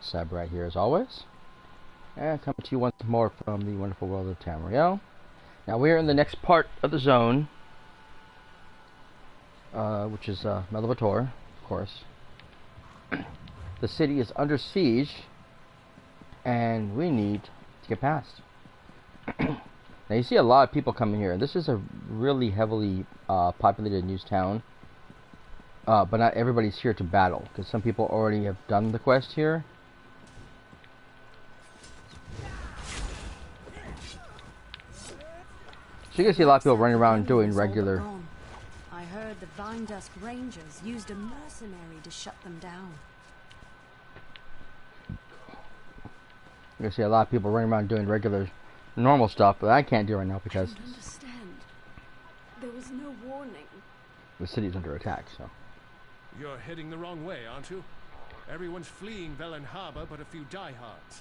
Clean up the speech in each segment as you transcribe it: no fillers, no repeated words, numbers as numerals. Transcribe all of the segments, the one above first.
Seb right here as always, and coming to you once more from the wonderful world of Tamriel. Now we are in the next part of the zone, which is Melivator, of course. The city is under siege, and we need to get past. Now you see a lot of people coming here. This is a really heavily populated news town, but not everybody's here to battle, because some people already have done the quest here. So you can see a lot of people running around doing regular. I heard the Vinedusk Rangers used a mercenary to shut them down. You can see a lot of people running around doing regular, normal stuff, but I can't do right now because I don't understand. There was no warning. The city's under attack. So you're heading the wrong way, aren't you? Everyone's fleeing Velen Harbor, but a few diehards.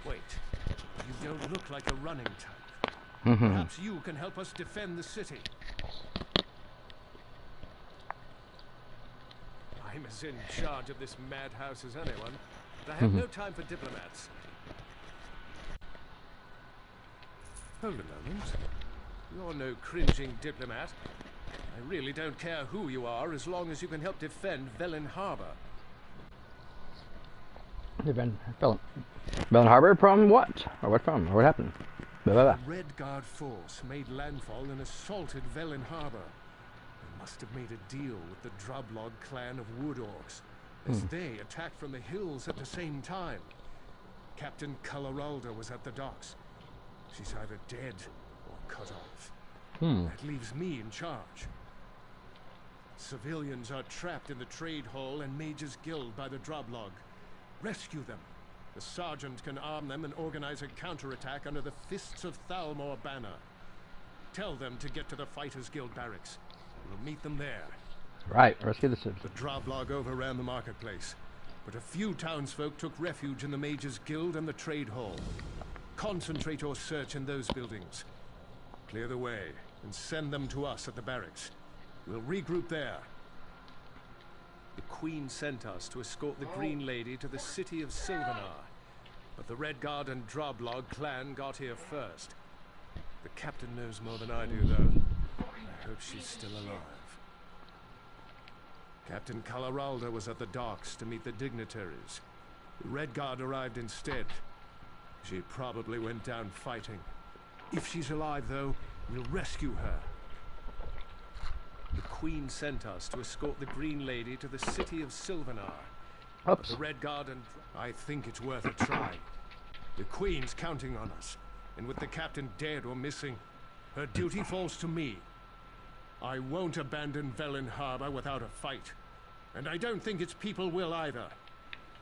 Wait, you don't look like a running type. Perhaps you can help us defend the city. I'm as in charge of this madhouse as anyone. I have no time for diplomats. Hold a moment. You're no cringing diplomat. I really don't care who you are, as long as you can help defend Velen Harbor. Velen Harbor from what? Or what from? Or what happened? Blah, blah, blah. The Red Guard force made landfall and assaulted Velen Harbor. They must have made a deal with the Drublog clan of Wood Orcs, as they attacked from the hills at the same time. Captain Calaralda was at the docks. She's either dead or cut off. That leaves me in charge. Civilians are trapped in the Trade Hall and Mage's Guild by the Drublog. Rescue them. The sergeant can arm them and organize a counterattack under the Fists of Thalmor banner. Tell them to get to the Fighters Guild barracks. We'll meet them there. Right, rescue the citizens. The Drublog overran the marketplace, but a few townsfolk took refuge in the Mage's Guild and the Trade Hall. Concentrate your search in those buildings. Clear the way and send them to us at the barracks. We'll regroup there. The Queen sent us to escort the Green Lady to the city of Sylvanar, but the Red Guard and Drublog clan got here first. The captain knows more than I do, though. I hope she's still alive. Captain Calaralda was at the docks to meet the dignitaries. The Red Guard arrived instead. She probably went down fighting. If she's alive, though, we'll rescue her. The Queen sent us to escort the Green Lady to the city of Sylvanar. Oops. The Red Guard and... I think it's worth a try. The Queen's counting on us, and with the captain dead or missing, her duty falls to me. I won't abandon Velen Harbor without a fight, and I don't think its people will either.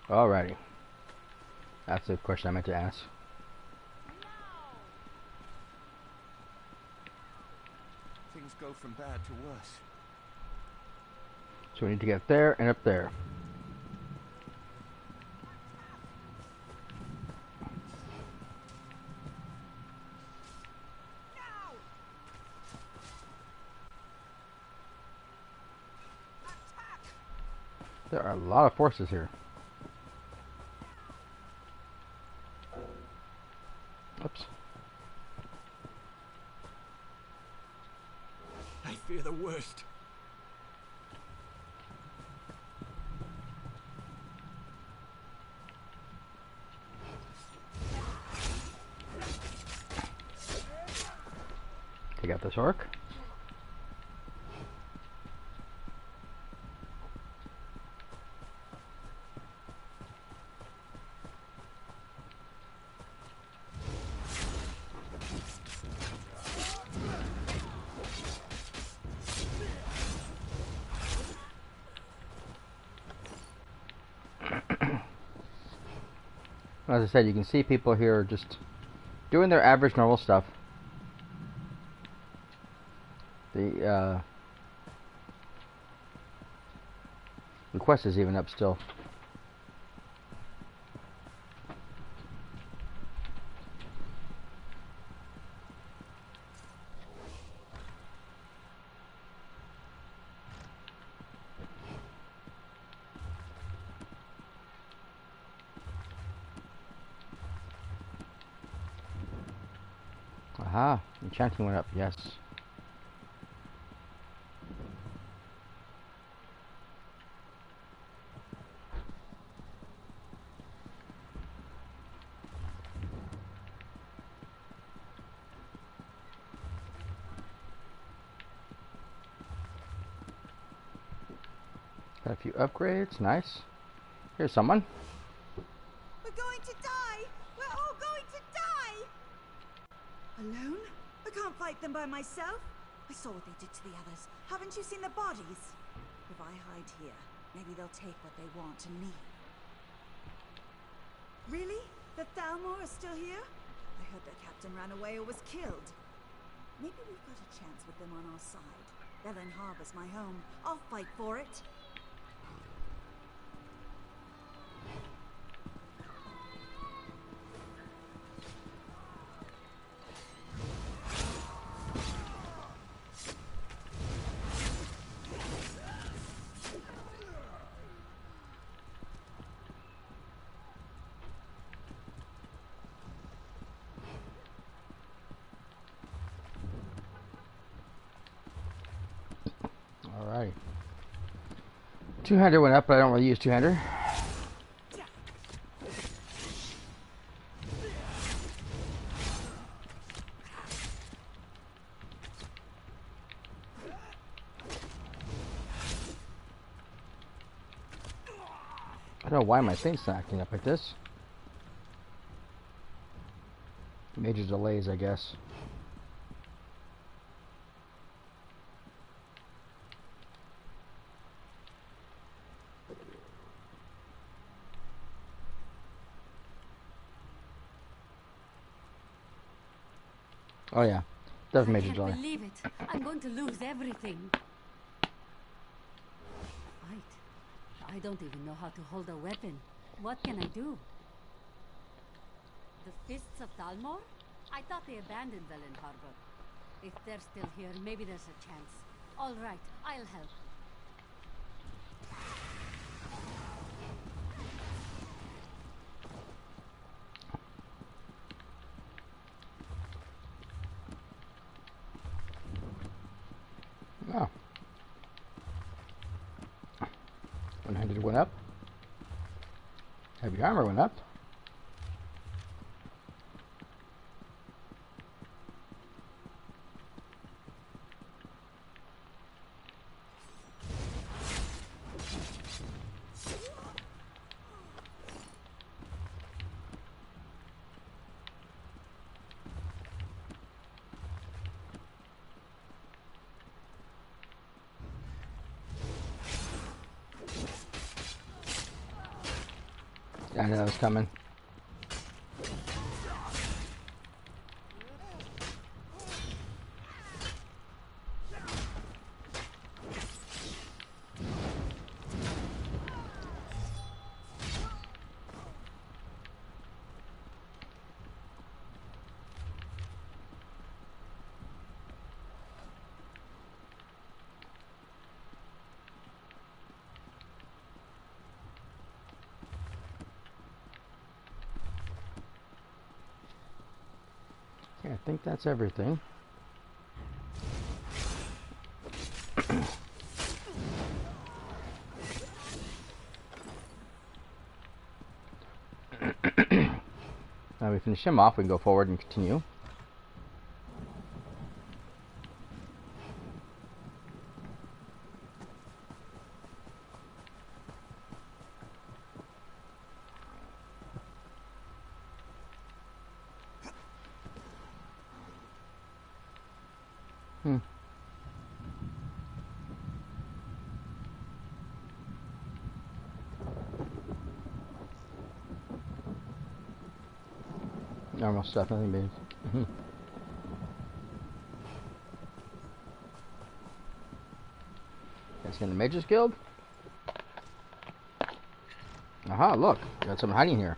Alrighty. That's the question I meant to ask. Things go from bad to worse. So we need to get there and up there. There are a lot of forces here. Oops. I fear the worst. Take out this orc. As I said, you can see people here just doing their average normal stuff. The quest is even up still. Aha, enchanting went up, yes. Got a few upgrades, nice. Here's someone. We're going to die! We're all going to die! Alone? I can't fight them by myself. I saw what they did to the others. Haven't you seen the bodies? If I hide here, maybe they'll take what they want and leave. Really? The Thalmor are still here? I heard their captain ran away or was killed. Maybe we've got a chance with them on our side. Belen Harbor's my home. I'll fight for it. Alright. Two-hander went up, but I don't really use two-hander. I don't know why my thing's not acting up like this. Major delays, I guess. Oh yeah, does major delay. I can't believe it. I'm going to lose everything. Fight. I don't even know how to hold a weapon. What can I do? The Fists of Thalmor? I thought they abandoned Belen Harbor. If they're still here, maybe there's a chance. All right, I'll help. Oh. One-handed went up. Heavy armor went up. I knew that was coming. Okay, I think that's everything. Now we finish him off, we can go forward and continue. Normal stuff, nothing big. That's in the Mages Guild. Aha, look, got someone hiding here.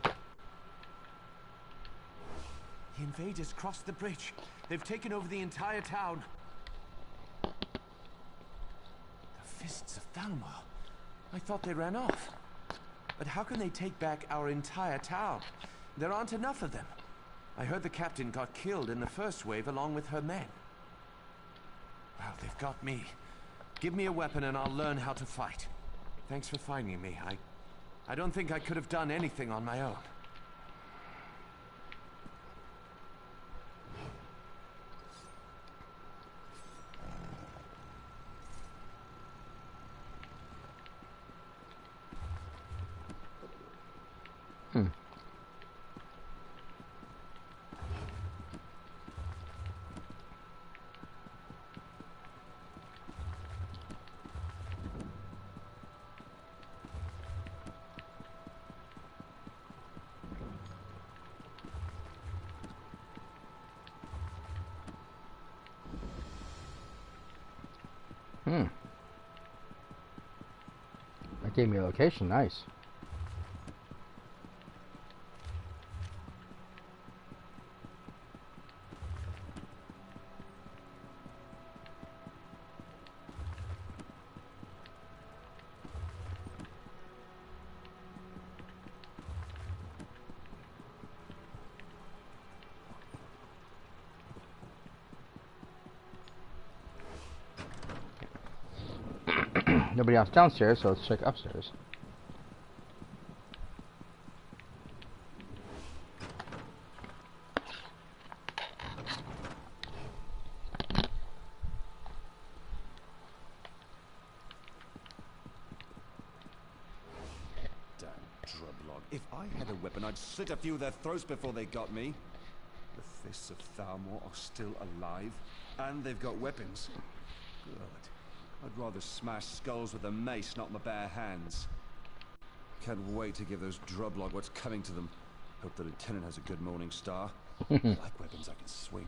The invaders crossed the bridge. They've taken over the entire town. The Fists of Thalmor. I thought they ran off. But how can they take back our entire town? There aren't enough of them. I heard the captain got killed in the first wave along with her men. Well, they've got me. Give me a weapon and I'll learn how to fight. Thanks for finding me. I don't think I could have done anything on my own. That gave me a location. Nice. Nobody else downstairs, so let's check upstairs. Damn drublog. If I had a weapon, I'd slit a few of their throats before they got me. The fists of Thalmor are still alive, and they've got weapons. Good. I'd rather smash skulls with a mace, not my bare hands. Can't wait to give those drublog what's coming to them. Hope the lieutenant has a good morning star. Like weapons I can swing.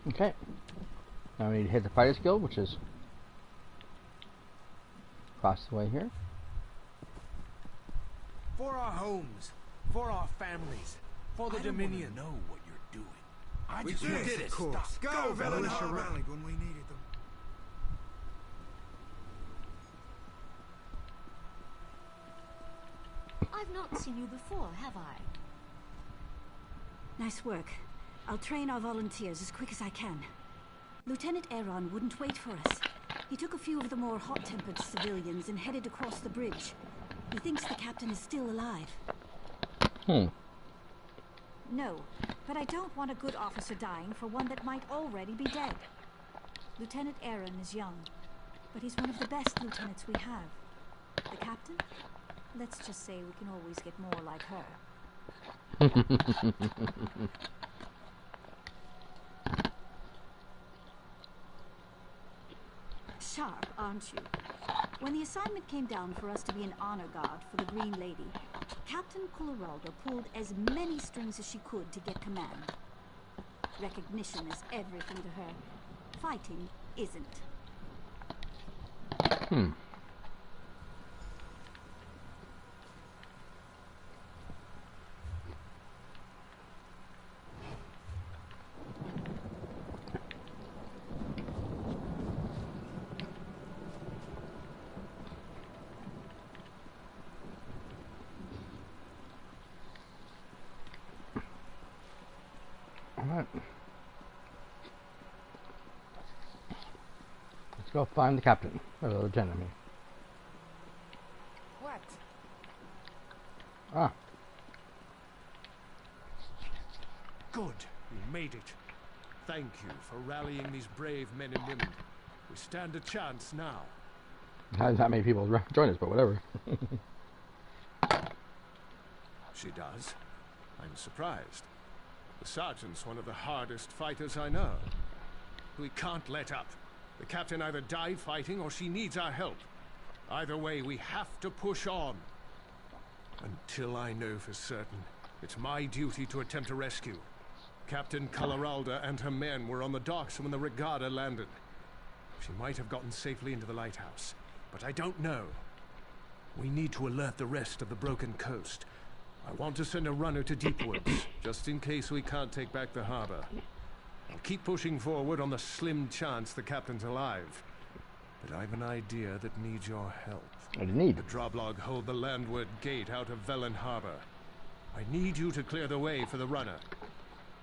Okay. Now we need to hit the fighter's guild, which is across the way here. For our homes, for our families, for the Dominion. Know what you're doing. I We just did did it. it. Of course. Stop. Go, Velen Militia Harbor. rallied when we needed them. I've not seen you before, have I? Nice work. I'll train our volunteers as quick as I can. Lieutenant Aaron wouldn't wait for us. He took a few of the more hot-tempered civilians and headed across the bridge. He thinks the captain is still alive. No, but I don't want a good officer dying for one that might already be dead. Lieutenant Aaron is young, but he's one of the best lieutenants we have. The captain? Let's just say we can always get more like her. Sharp, aren't you? When the assignment came down for us to be an honor guard for the Green Lady, Captain Colorado pulled as many strings as she could to get command. Recognition is everything to her. Fighting isn't. Alright. Let's go find the captain. Or the lieutenant, I mean. What? Ah. Good. You made it. Thank you for rallying these brave men and women. We stand a chance now. Not many people join us, but whatever. She does. I'm surprised. The sergeant's one of the hardest fighters I know. We can't let up. The captain either died fighting or she needs our help. Either way, we have to push on. Until I know for certain, it's my duty to attempt a rescue. Captain Coloralda and her men were on the docks when the Regatta landed. She might have gotten safely into the lighthouse, but I don't know. We need to alert the rest of the broken coast. I want to send a runner to Deepwoods, just in case we can't take back the harbor. I'll keep pushing forward on the slim chance the captain's alive. But I've an idea that needs your help. What do you need? The Droblog hold the landward gate out of Velen Harbor. I need you to clear the way for the runner.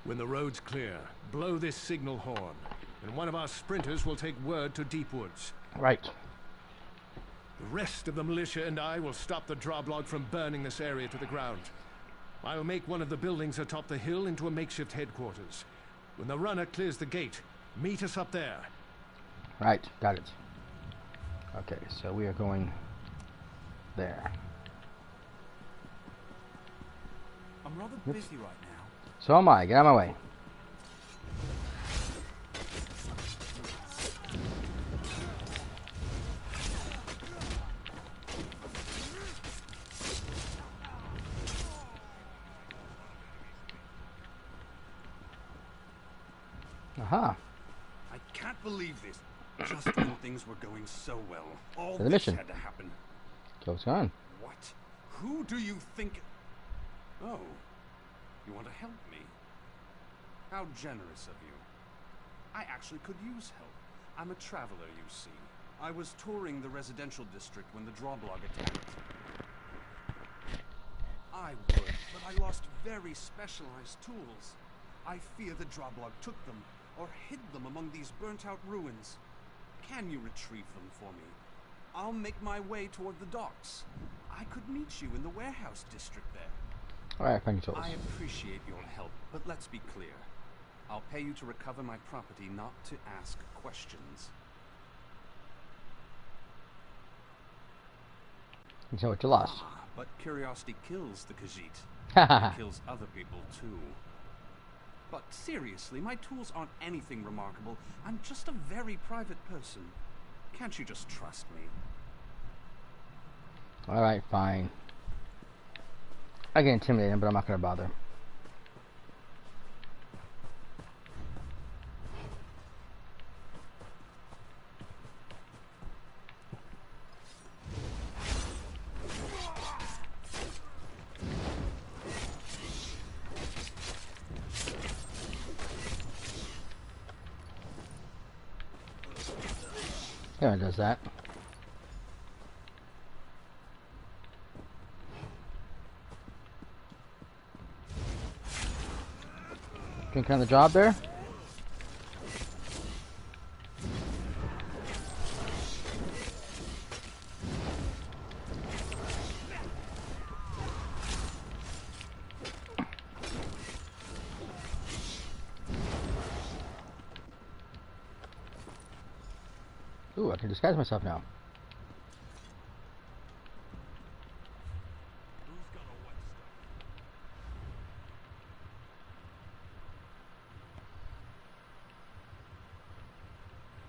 When the road's clear, blow this signal horn, and one of our sprinters will take word to Deepwoods. Right. The rest of the militia and I will stop the Droblog from burning this area to the ground. I'll make one of the buildings atop the hill into a makeshift headquarters. When the runner clears the gate, meet us up there. Right, got it. Okay, so we are going there. I'm rather busy right now. So am I. Get out of my way. Aha. I can't believe this. Just when things were going so well, all The this mission. had to happen. So what's going on? What? Who do you think? Oh, you want to help me? How generous of you. I actually could use help. I'm a traveler, you see. I was touring the residential district when the Droblog attacked. I would, but I lost very specialized tools. I fear the Droblog took them, or hid them among these burnt-out ruins. Can you retrieve them for me? I'll make my way toward the docks. I could meet you in the warehouse district there. Alright, thank you, tools. I appreciate your help, but let's be clear. I'll pay you to recover my property, not to ask questions. You know what you lost. But curiosity kills the Khajiit. Haha. It kills other people, too. But seriously, my tools aren't anything remarkable. I'm just a very private person. Can't you just trust me? Alright, fine. I get intimidated, but I'm not gonna bother. Yeah, it does that. Drinking on the job there? Ooh, I can disguise myself now.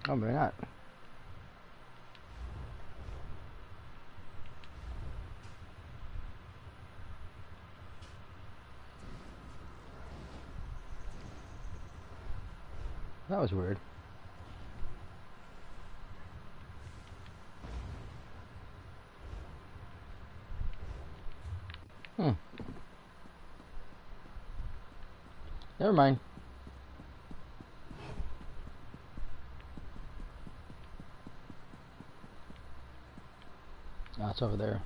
Oh, maybe not. That was weird. Never mind. Ah, it's over there.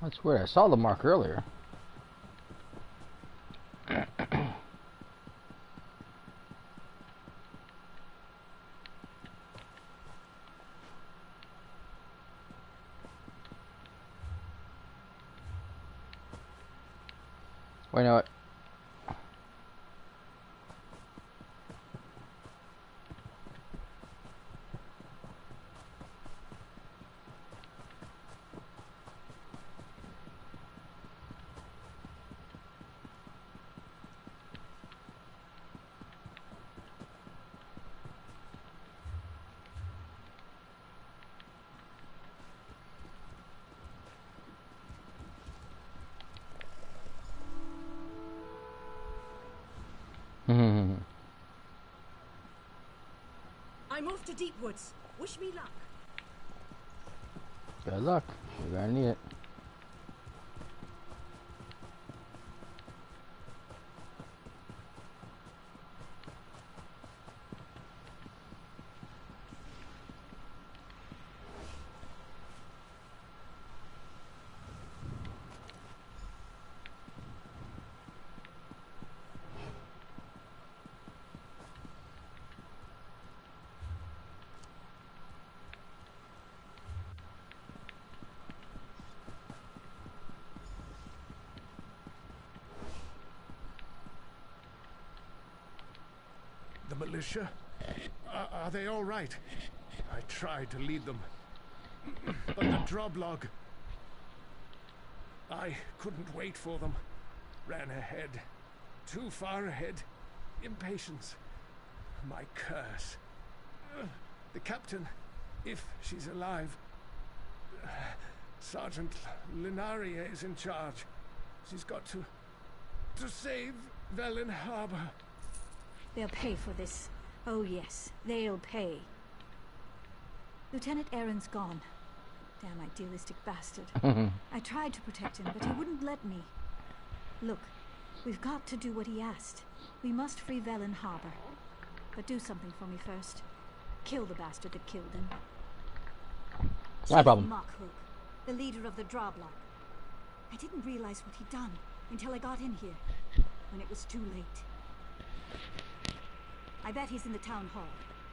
That's weird. I saw the mark earlier. Wait, no. I'm off to Deepwoods. Wish me luck. Good luck. You're gonna need it. The militia? Are they all right? I tried to lead them. But the Droblog... I couldn't wait for them. Ran ahead. Too far ahead. Impatience. My curse. The captain, if she's alive... Sergeant Linaria is in charge. She's got to save Velen Harbor. They'll pay for this. Oh yes, they'll pay. Lieutenant Aaron's gone. Damn idealistic bastard. I tried to protect him, but he wouldn't let me. Look, we've got to do what he asked. We must free Velen Harbor. But do something for me first. Kill the bastard that killed him. No problem. Machhook, the leader of the Droblog. I didn't realize what he'd done until I got in here, when it was too late. I bet he's in the town hall,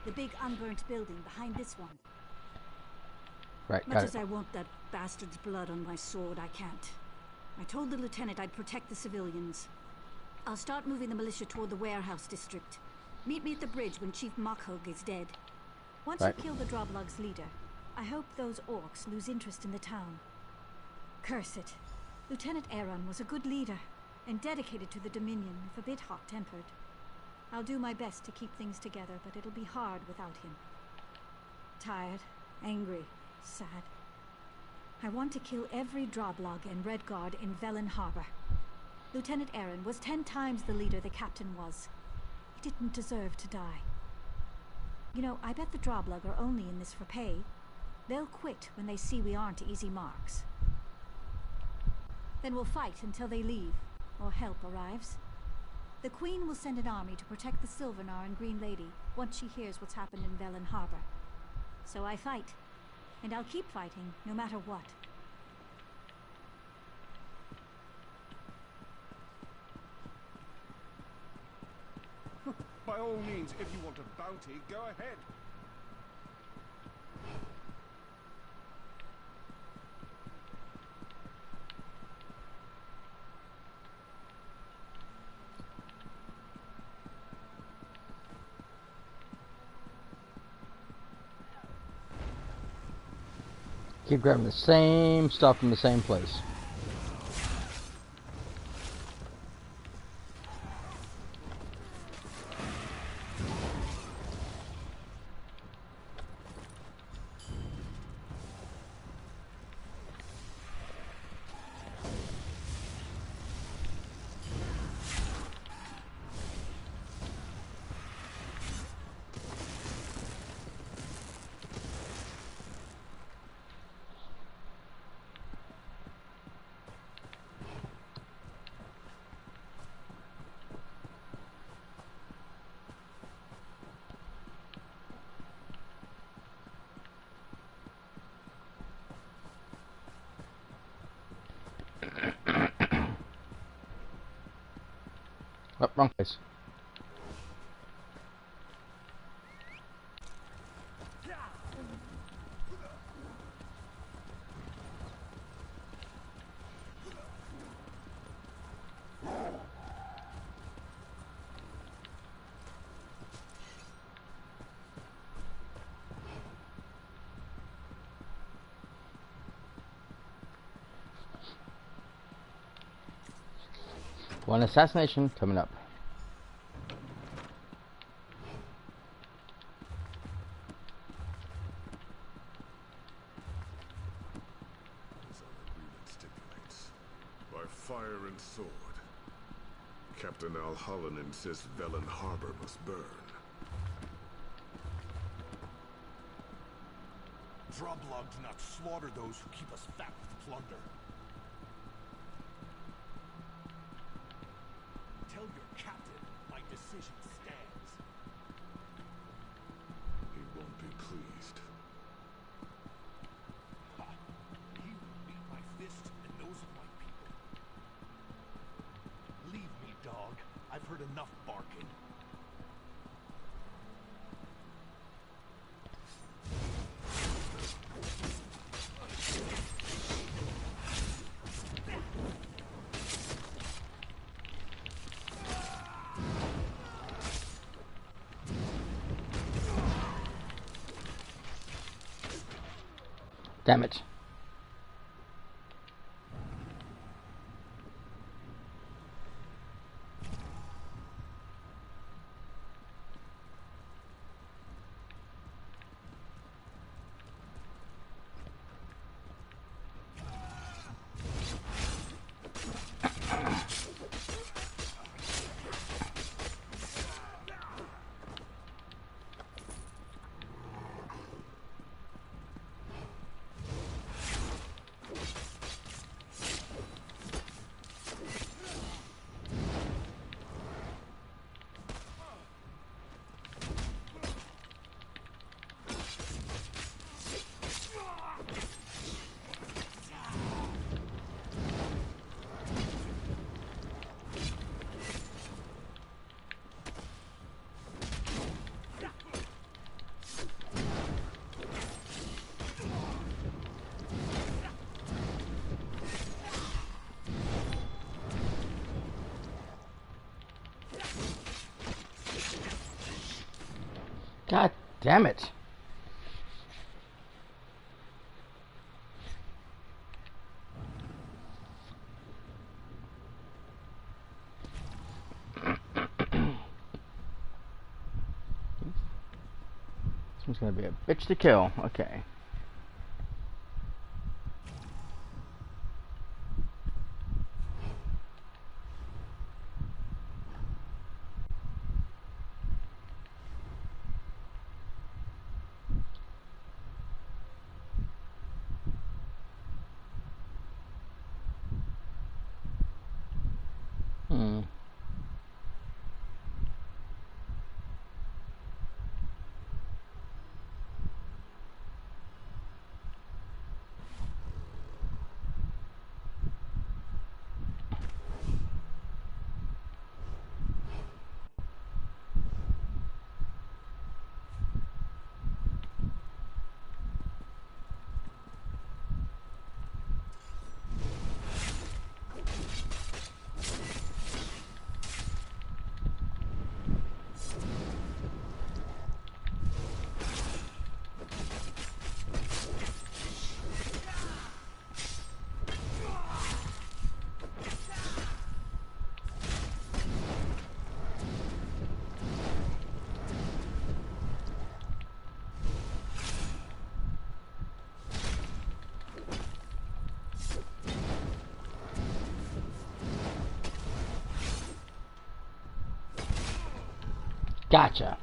the big unburnt building behind this one. Right, Much got as it. I want that bastard's blood on my sword, I can't. I told the lieutenant I'd protect the civilians. I'll start moving the militia toward the warehouse district. Meet me at the bridge when Chief Machhook is dead. Once Right. you kill the Droblog's leader, I hope those orcs lose interest in the town. Curse it. Lieutenant Aaron was a good leader, and dedicated to the Dominion, if a bit hot-tempered. I'll do my best to keep things together, but it'll be hard without him. Tired, angry, sad. I want to kill every Droblog and Redguard in Velen Harbor. Lieutenant Aaron was 10 times the leader the captain was. He didn't deserve to die. You know, I bet the Droblog are only in this for pay. They'll quit when they see we aren't easy marks. Then we'll fight until they leave, or help arrives. The Queen will send an army to protect the Silvernar and Green Lady once she hears what's happened in Velen Harbor. So I fight, and I'll keep fighting no matter what. By all means, if you want a bounty, go ahead. Keep grabbing the same stuff from the same place. wrong place. One assassination coming up. As our agreement stipulates, by fire and sword. Captain Alhallen insists Velen Harbor must burn. Droblog do not slaughter those who keep us fat with plunder. Tell your captain my decision stands. He won't be pleased. Ha! He will beat my fist and those of my people. Leave me, dog. I've heard enough barking. Damn it. God damn it. This one's gonna be a bitch to kill. Okay. Gotcha.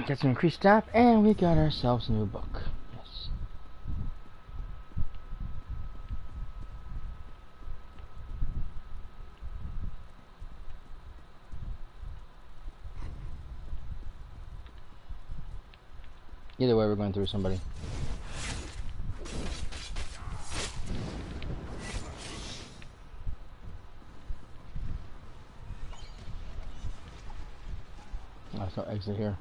Get some increased staff, and we got ourselves a new book. Yes. Either way, we're going through somebody. There's no exit here.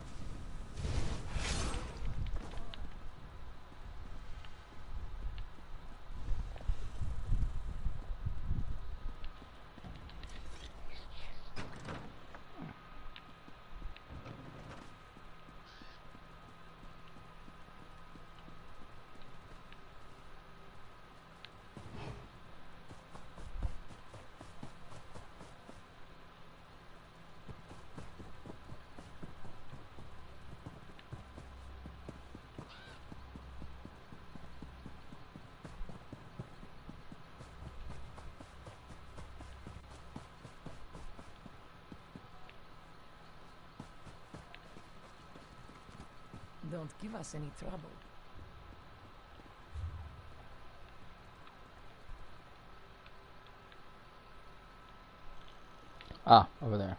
Don't give us any trouble. Ah, over there.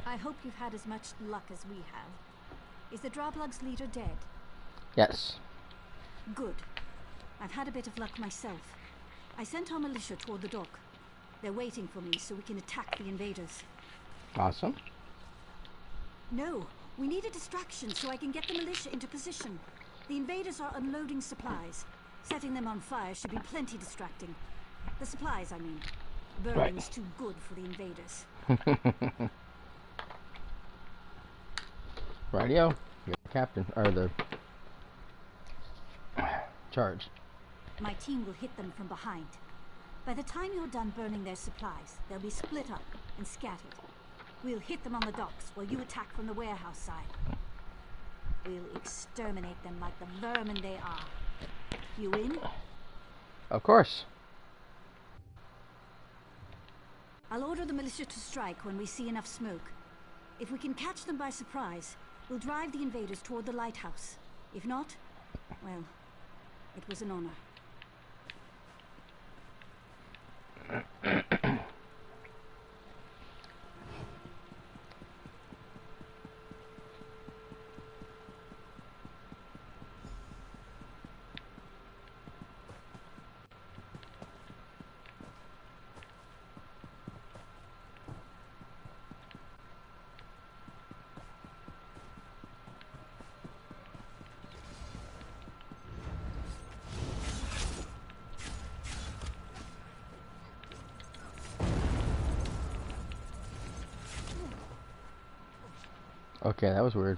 I hope you've had as much luck as we have. Is the Droblug's leader dead? Yes. Good. I've had a bit of luck myself. I sent our militia toward the dock. They're waiting for me so we can attack the invaders. Awesome. No, we need a distraction so I can get the militia into position. The invaders are unloading supplies. Setting them on fire should be plenty distracting. The supplies, I mean. Burning's too good for the invaders. Radio, you're the captain, or the charge. My team will hit them from behind. By the time you're done burning their supplies, they'll be split up and scattered. We'll hit them on the docks while you attack from the warehouse side. We'll exterminate them like the vermin they are. You in? Of course. I'll order the militia to strike when we see enough smoke. If we can catch them by surprise, we'll drive the invaders toward the lighthouse. If not, well, it was an honor. Okay, that was weird.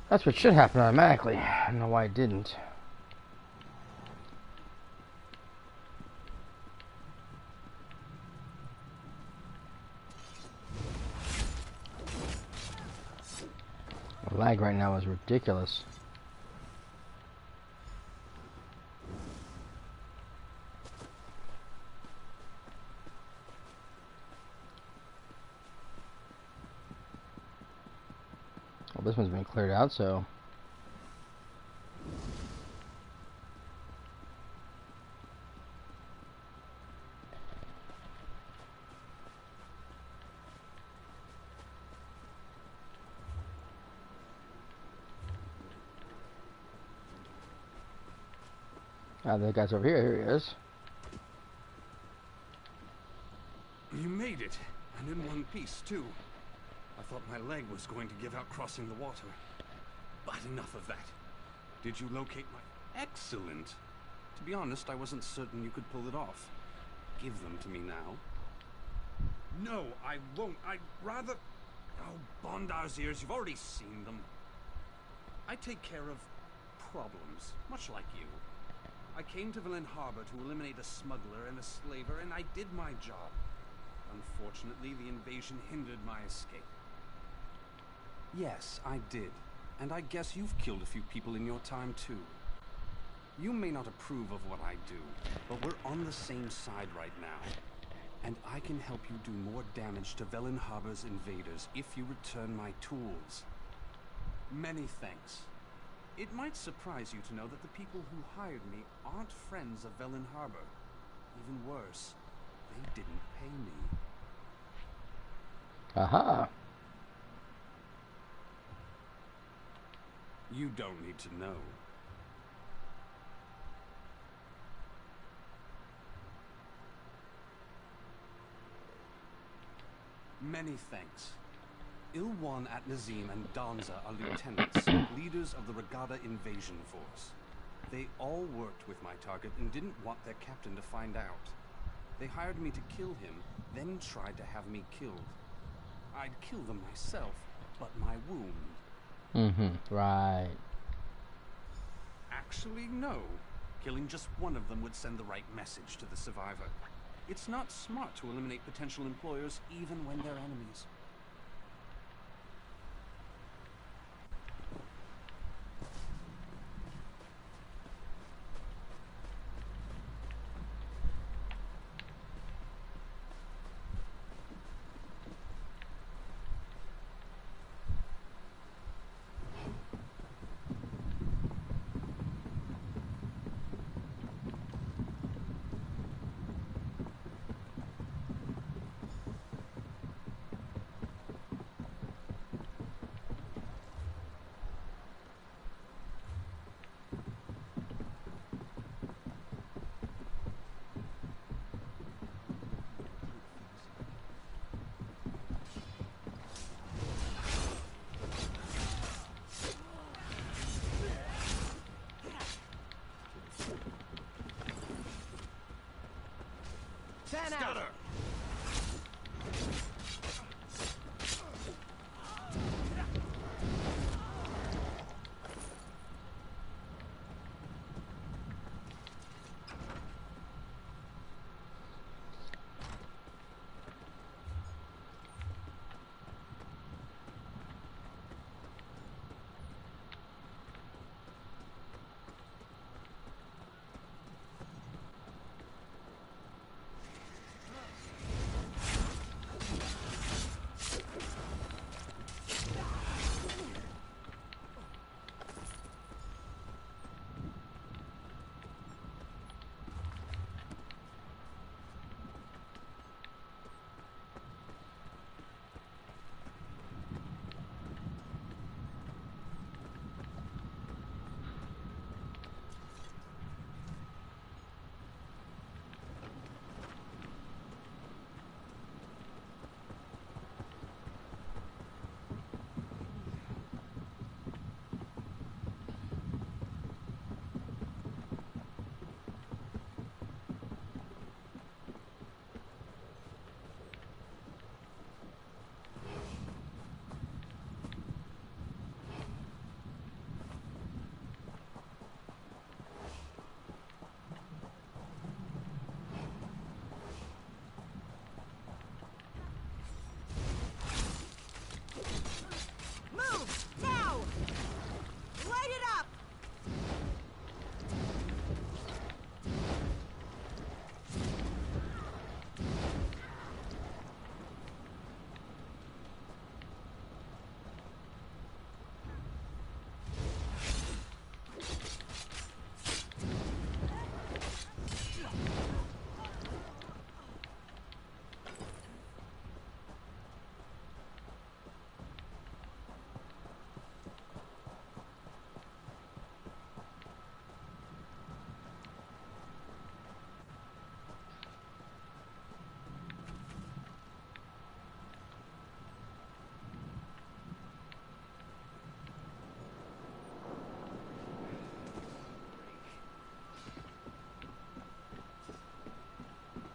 That's what should happen automatically. I don't know why it didn't. The lag right now is ridiculous. Well, this one's been cleared out, so Ah, the guy's over here. Here he is. You made it, and in one piece, too. I thought my leg was going to give out crossing the water. But enough of that. Did you locate my... Excellent. To be honest, I wasn't certain you could pull it off. Give them to me now. No, I won't. I'd rather... Oh, Bondar's ears, you've already seen them. I take care of problems, much like you. I came to Villain Harbor to eliminate a smuggler and a slaver, and I did my job. Unfortunately, the invasion hindered my escape. Yes, I did. And I guess you've killed a few people in your time, too. You may not approve of what I do, but we're on the same side right now. And I can help you do more damage to Velen Harbor's invaders if you return my tools. Many thanks. It might surprise you to know that the people who hired me aren't friends of Velen Harbor. Even worse, they didn't pay me. Aha. You don't need to know. Many thanks. Ilwan at Nazim and Danza are lieutenants, leaders of the Regatta Invasion Force. They all worked with my target and didn't want their captain to find out. They hired me to kill him, then tried to have me killed. I'd kill them myself, but my wound... Right. Actually, no. Killing just one of them would send the right message to the survivor. It's not smart to eliminate potential employers even when they're enemies. Stutter!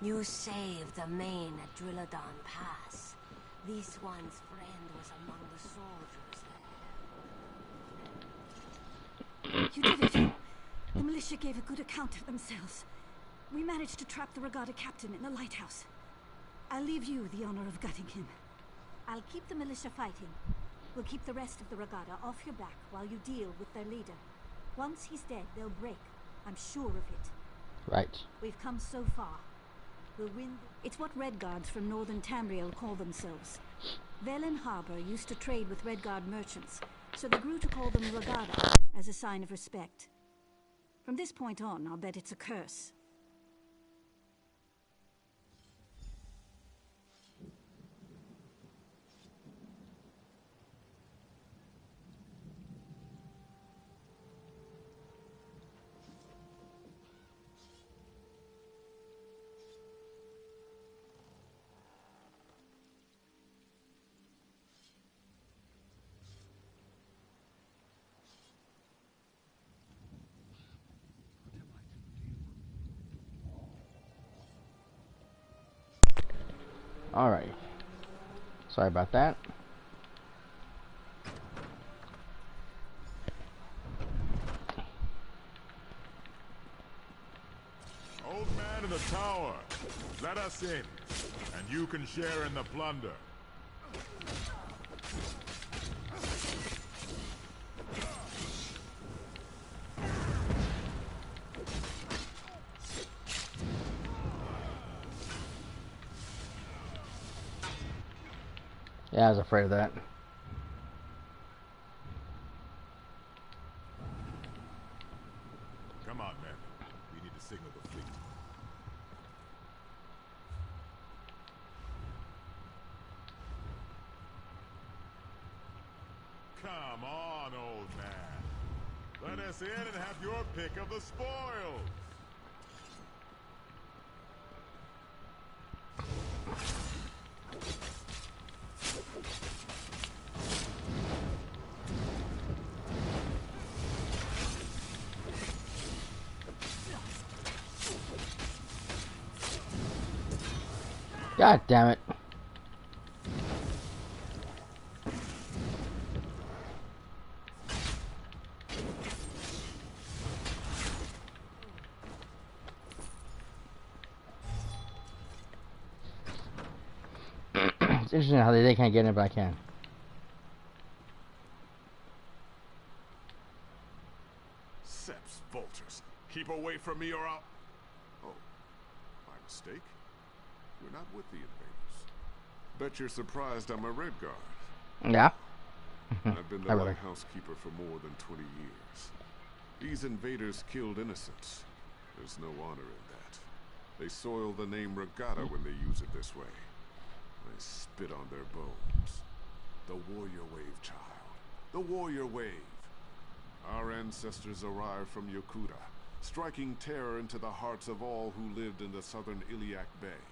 You saved the main at Drilladon Pass. This one's friend was among the soldiers there. You did it. The militia gave a good account of themselves. We managed to trap the Regatta captain in the lighthouse. I'll leave you the honor of gutting him. I'll keep the militia fighting. We'll keep the rest of the Regatta off your back while you deal with their leader. Once he's dead, they'll break. I'm sure of it. Right. We've come so far. We'll win. It's what Redguards from northern Tamriel call themselves. Velen Harbor used to trade with Redguard merchants, so they grew to call them Regatta as a sign of respect. From this point on, I'll bet it's a curse. Alright. Sorry about that. Old man in the tower, let us in, and you can share in the plunder. Yeah, I was afraid of that. Come on, men. We need to signal the fleet. Come on, old man. Let us in and have your pick of the spoils. God damn it. It's interesting how they can't get in, but I can. Seps vultures. Keep away from me or I'll... Oh, my mistake? We're not with the invaders. Bet you're surprised I'm a Redguard. Yeah. I've been the Really. housekeeper for more than 20 years. These invaders killed innocents. There's no honor in that. They soil the name Regatta when they use it this way. I spit on their bones. The warrior wave, child. The warrior wave. Our ancestors arrived from Yokuda, striking terror into the hearts of all who lived in the southern Iliac Bay.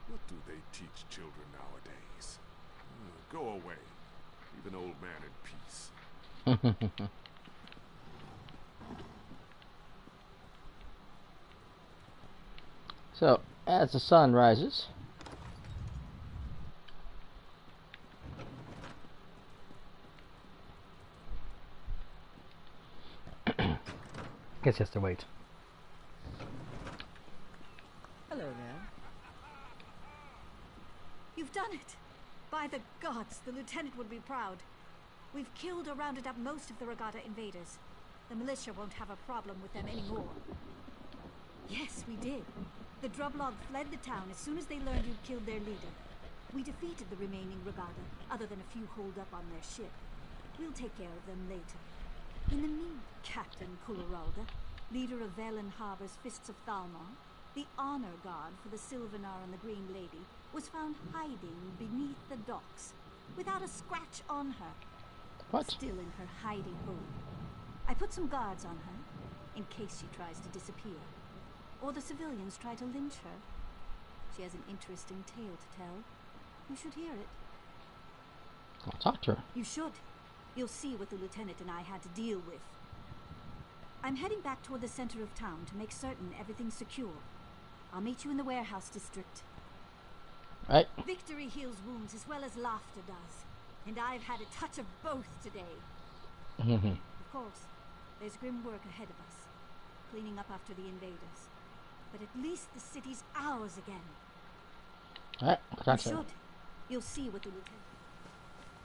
What do they teach children nowadays? Go away. Leave an old man in peace. So, as the sun rises, guess he has to wait. Hello there. You've done it! By the gods, the lieutenant would be proud. We've killed or rounded up most of the Regatta invaders. The militia won't have a problem with them anymore. Yes, we did. The Drublog fled the town as soon as they learned you'd killed their leader. We defeated the remaining Regatta, other than a few holed up on their ship. We'll take care of them later. In the meantime, Captain Kulleralda, leader of Velen Harbor's Fists of Thalmor, the honor guard for the Sylvanar and the Green Lady, was found hiding beneath the docks, without a scratch on her. What? Still in her hidey hole. I put some guards on her, in case she tries to disappear. Or the civilians try to lynch her. She has an interesting tale to tell. You should hear it. I'll talk to her. You should. You'll see what the lieutenant and I had to deal with. I'm heading back toward the center of town to make certain everything's secure. I'll meet you in the warehouse district. Right. Victory heals wounds as well as laughter does. And I've had a touch of both today. Of course, there's grim work ahead of us. Cleaning up after the invaders. But at least the city's ours again. Alright, You should. You'll see what the lieutenant...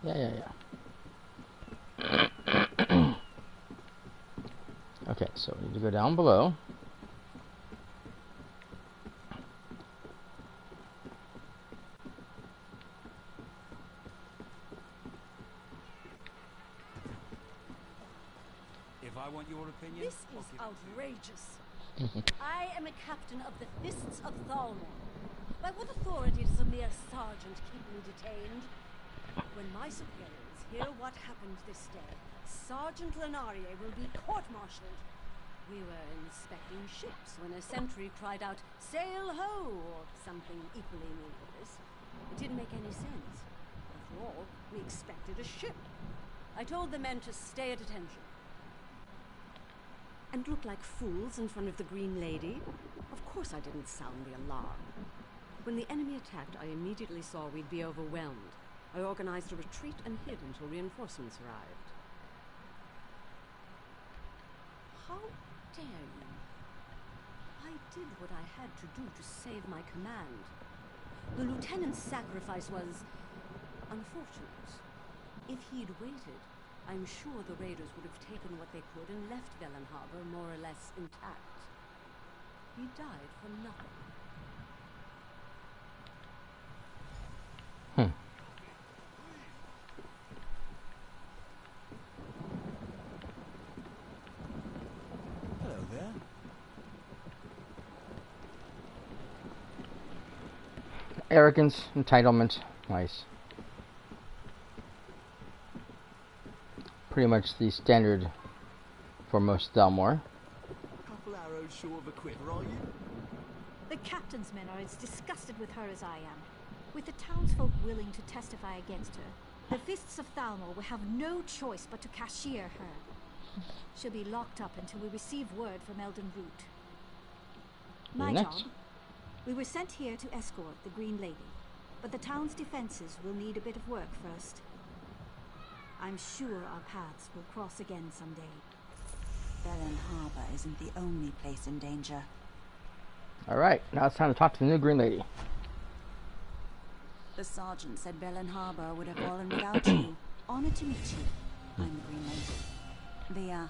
Yeah. Okay, so we need to go down below. If I want your opinion, This is outrageous. I am a captain of the Fists of Thalmor. By what authority does a mere sergeant keep me detained? When my superiors hear what happened this day, Sergeant Lenarie will be court-martialed. We were inspecting ships when a sentry cried out, "Sail ho!" or something equally meaningless. It didn't make any sense. After all, we expected a ship. I told the men to stay at attention. And look like fools in front of the Green Lady? Of course I didn't sound the alarm. When the enemy attacked, I immediately saw we'd be overwhelmed. I organized a retreat and hid until reinforcements arrived. How dare you? I did what I had to do to save my command. The lieutenant's sacrifice was unfortunate. If he'd waited, I'm sure the raiders would have taken what they could and left Velen Harbor more or less intact. He died for nothing. Hello there. Arrogance, entitlement, nice. Pretty much the standard for most Thalmor. Couple arrows short of a quiver, are you? The captain's men are as disgusted with her as I am. With the townsfolk willing to testify against her, the Fists of Thalmor will have no choice but to cashier her. She'll be locked up until we receive word from Elden Root. My Next. job? We were sent here to escort the Green Lady, but the town's defenses will need a bit of work first. I'm sure our paths will cross again someday. Velen Harbor isn't the only place in danger. Alright, now it's time to talk to the new Green Lady. The sergeant said Velen Harbor would have fallen without you. Honored to meet you. I'm the Green Lady.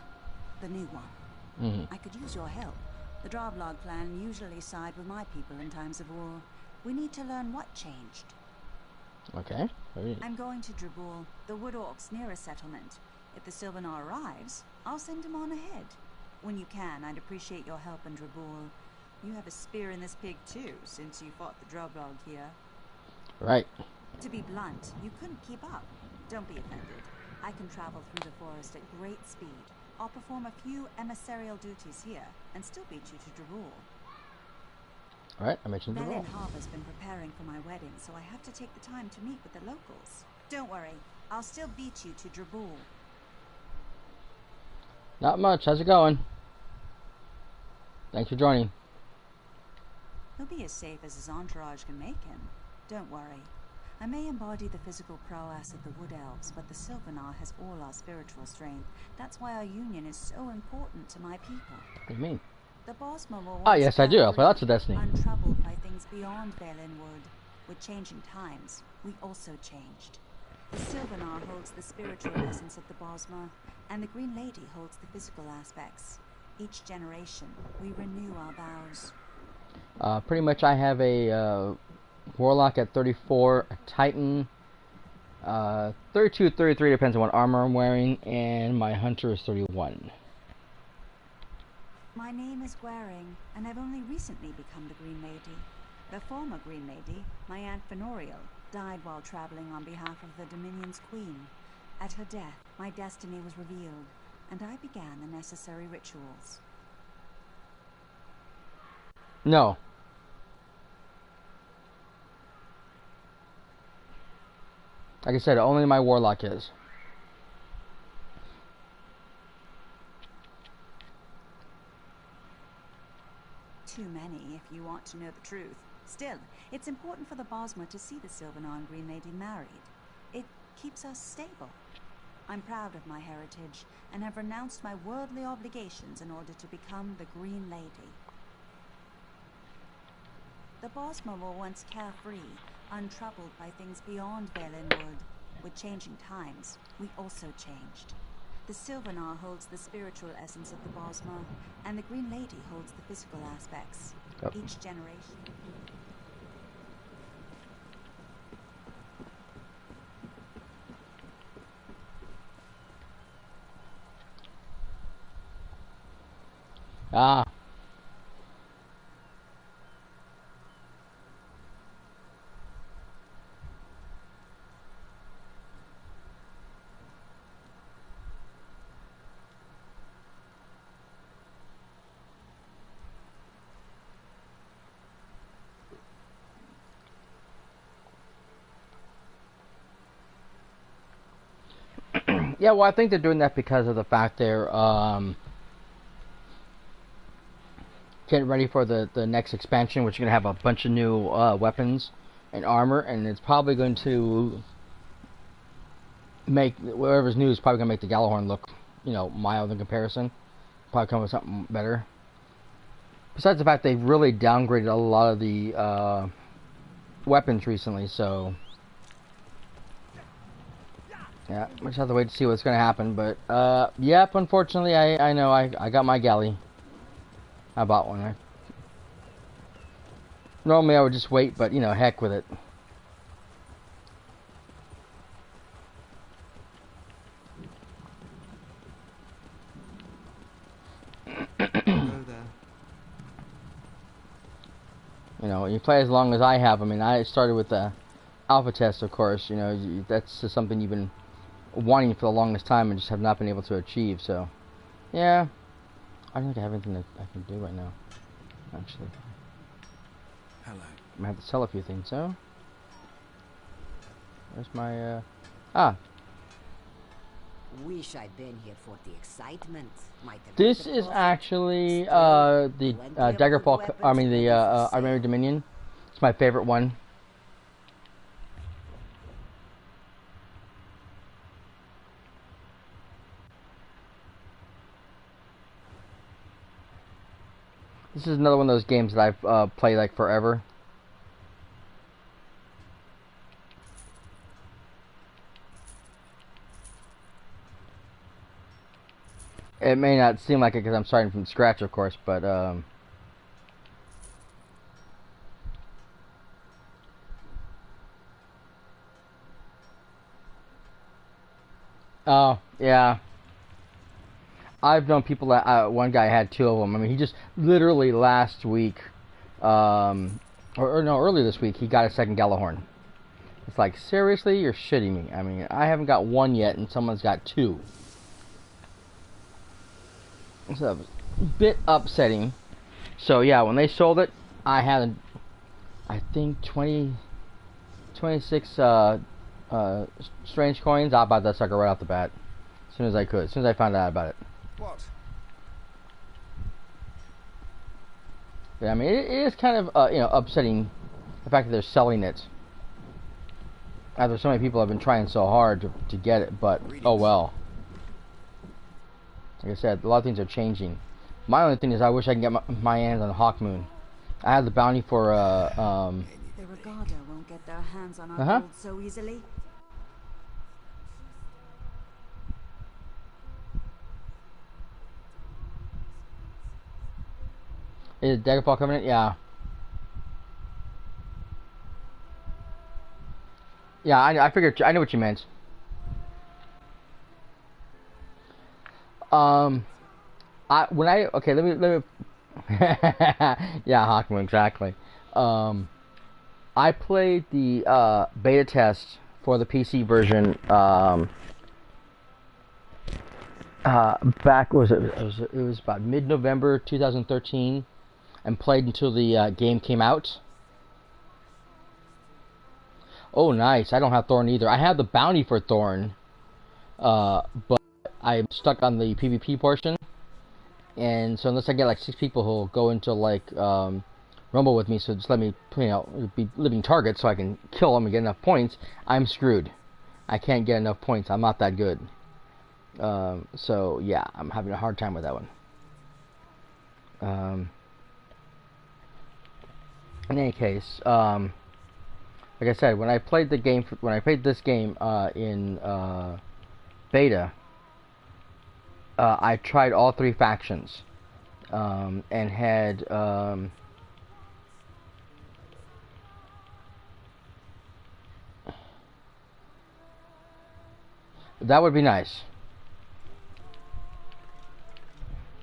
The new one. I could use your help. The Droblog clan usually side with my people in times of war. We need to learn what changed. Okay. I'm going to Drabul, the Wood Orcs' nearest settlement. If the Sylvanar arrives, I'll send him on ahead. When you can, I'd appreciate your help in Drabul. You have a spear in this pig too, since you fought the Droblog here. Right. To be blunt, you couldn't keep up. Don't be offended. I can travel through the forest at great speed. I'll perform a few emissarial duties here, and still beat you to Drabul. Alright, I mentioned the Velen role. Harbor's been preparing for my wedding, so I have to take the time to meet with the locals. Don't worry, I'll still beat you to Drabul. Not much. How's it going? Thanks for joining. He'll be as safe as his entourage can make him. Don't worry. I may embody the physical prowess of the Wood Elves, but the Sylvanar has all our spiritual strength. That's why our union is so important to my people. What do you mean? The Bosma were Ah, once yes, I do. I play lots of free, Destiny. untroubled by things beyond Valenwood. With changing times, we also changed. The Sylvanar holds the spiritual essence of the Bosma, and the Green Lady holds the physical aspects. Each generation, we renew our vows. Pretty much I have a Warlock at 34, a Titan 32, 33, depends on what armor I'm wearing, and my Hunter is 31. My name is Gwaring, and I've only recently become the Green Lady. The former Green Lady, my Aunt Fenoriel, died while traveling on behalf of the Dominion's Queen. At her death, my destiny was revealed, and I began the necessary rituals. No. Like I said, only my Warlock is. too many if you want to know the truth. Still, it's important for the Bosmer to see the Sylvanar and Green Lady married. It keeps us stable. I'm proud of my heritage, and have renounced my worldly obligations in order to become the Green Lady. The Bosmer were once carefree, untroubled by things beyond Valenwood. With changing times, we also changed. The Sylvanar holds the spiritual essence of the Bosmer, and the Green Lady holds the physical aspects. Each generation. Ah. Yeah, well, I think they're doing that because of the fact they're getting ready for the next expansion, which is going to have a bunch of new weapons and armor, and it's probably going to make whatever's new is probably going to make the Gjallarhorn look, you know, mild in comparison. Probably come with something better. Besides the fact they've really downgraded a lot of the weapons recently, so yeah, we just have to wait to see what's going to happen. But yep, unfortunately, I know I got my galley. I bought one. Normally I would just wait, but you know, heck with it. You know, you play as long as I have. I mean, I started with the alpha test, of course. You know, that's just something you've been wanting for the longest time and just have not been able to achieve. So, yeah, I don't think I have anything that I can do right now. Actually, hello. I'm gonna have to sell a few things. So, where's my Wish I'd been here for the excitement. This is actually the Daggerfall. I mean the Armenian Dominion. It's my favorite one. This is another one of those games that I've played like forever. It may not seem like it because I'm starting from scratch, of course, but oh yeah, I've known people that one guy had two of them. I mean, he just literally last week, or no, earlier this week, he got a second Gjallarhorn. It's like, seriously, you're shitting me. I mean, I haven't got one yet, and someone's got two. It's a bit upsetting. So yeah, when they sold it, I had, I think 26 strange coins. I bought that sucker right off the bat, as soon as I could, as soon as I found out about it. What? Yeah, I mean, it is kind of you know, upsetting the fact that they're selling it after so many people have been trying so hard to get it. But oh well. Like I said, a lot of things are changing. My only thing is I wish I can get my hands on Hawkmoon. I have the bounty for The Regatta won't get their hands on our gold so easily. Is Daggerfall Covenant? Yeah. Yeah, I figured. I know what you meant. Okay, let me yeah, Hawkmoon, exactly. I played the beta test for the PC version back, it was about mid-November 2013, and played until the game came out. Oh, nice. I don't have Thorn either. I have the bounty for Thorn, but I'm stuck on the PvP portion, And so unless I get like 6 people who'll go into like Rumble with me, so just let me, you know, be living targets so I can kill them and get enough points, I'm screwed. I can't get enough points. I'm not that good. So yeah, I'm having a hard time with that one. In any case, like I said, when I played the game, when I played this game in beta, I tried all 3 factions and had that would be nice.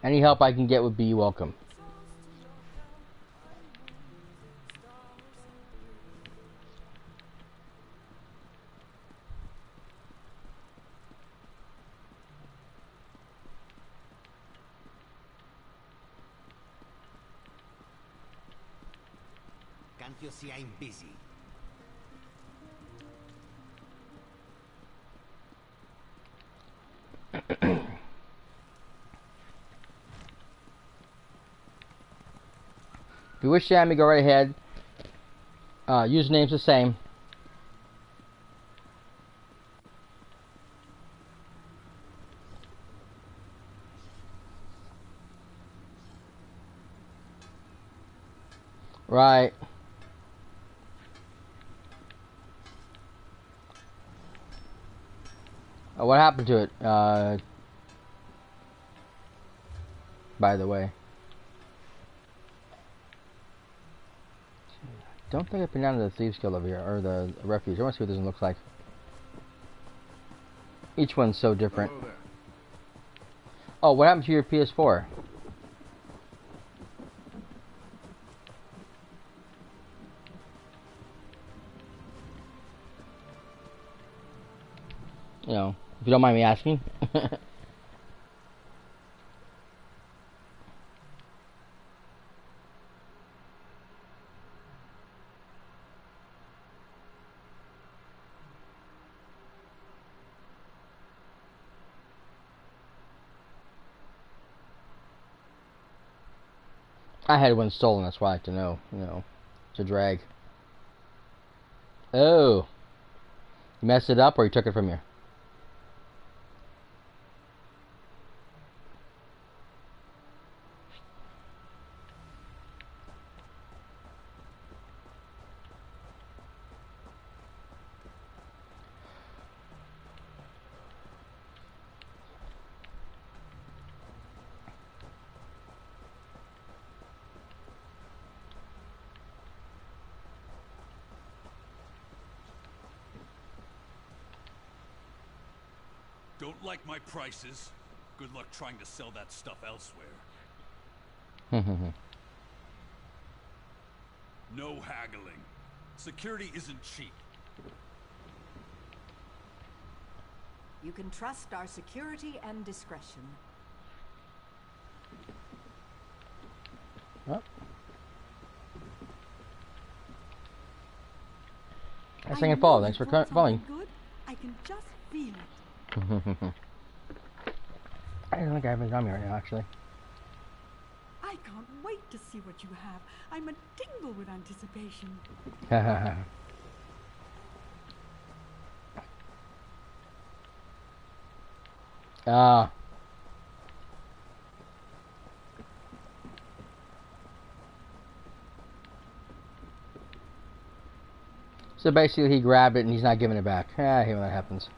Any help I can get would be welcome. Can't you see I'm busy? If you wish to have me, go right ahead. Username's the same. Right. What happened to it? By the way. Don't think I've been down to the Thieves Guild over here, or the Refuge. I want to see what this one looks like. Each one's so different. Oh, what happened to your PS4? You know, if you don't mind me asking. I had one stolen, that's why I like to know, you know, to drag. Oh. You messed it up or you took it from you? Don't like my prices? Good luck trying to sell that stuff elsewhere. No haggling. Security isn't cheap. You can trust our security and discretion. Oh. I sang and fall. Thanks for calling. Good. I can just feel it. I don't think I have any on me right now, actually. I can't wait to see what you have. I'm a tingle with anticipation. Ah. So basically he grabbed it and he's not giving it back. I hate when that happens.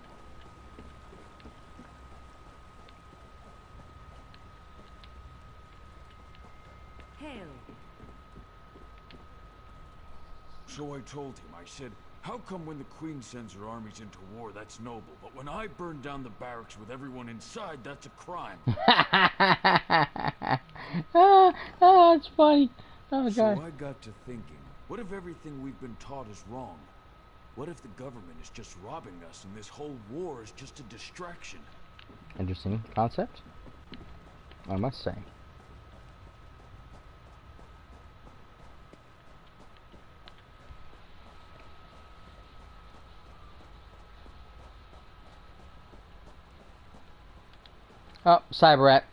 So I told him, I said, how come when the Queen sends her armies into war, that's noble, but when I burn down the barracks with everyone inside, that's a crime? That's funny. Oh, God. So I got to thinking, what if everything we've been taught is wrong? What if the government is just robbing us and this whole war is just a distraction? Interesting concept, I must say. Oh, Cyberrat.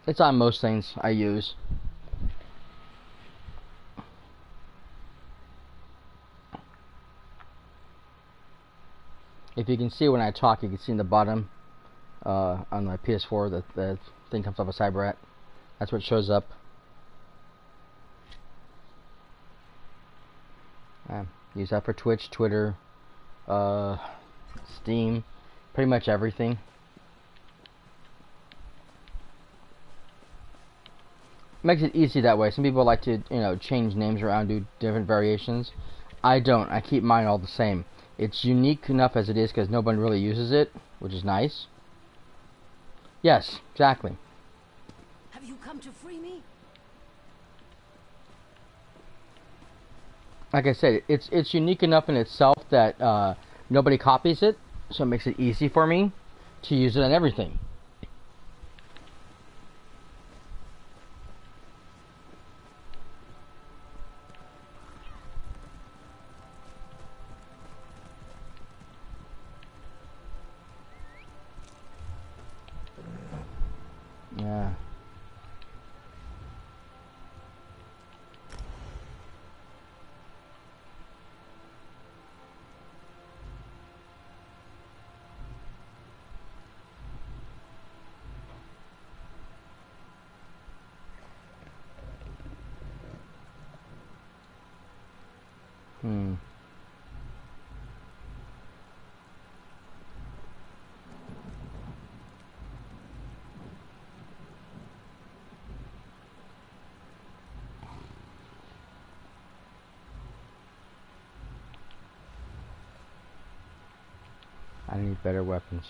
It's on most things I use. If you can see when I talk, you can see in the bottom on my PS4 that the thing comes off a Cyberrat. That's what shows up. Use that for Twitch, Twitter, Steam, pretty much everything. Makes it easy that way. Some people like to, change names around, do different variations. I don't. I keep mine all the same. It's unique enough as it is because nobody really uses it, which is nice. Yes, exactly. Have you come to free me? Like I said, it's unique enough in itself that nobody copies it, so it makes it easy for me to use it on everything. Yeah. I need better weapons.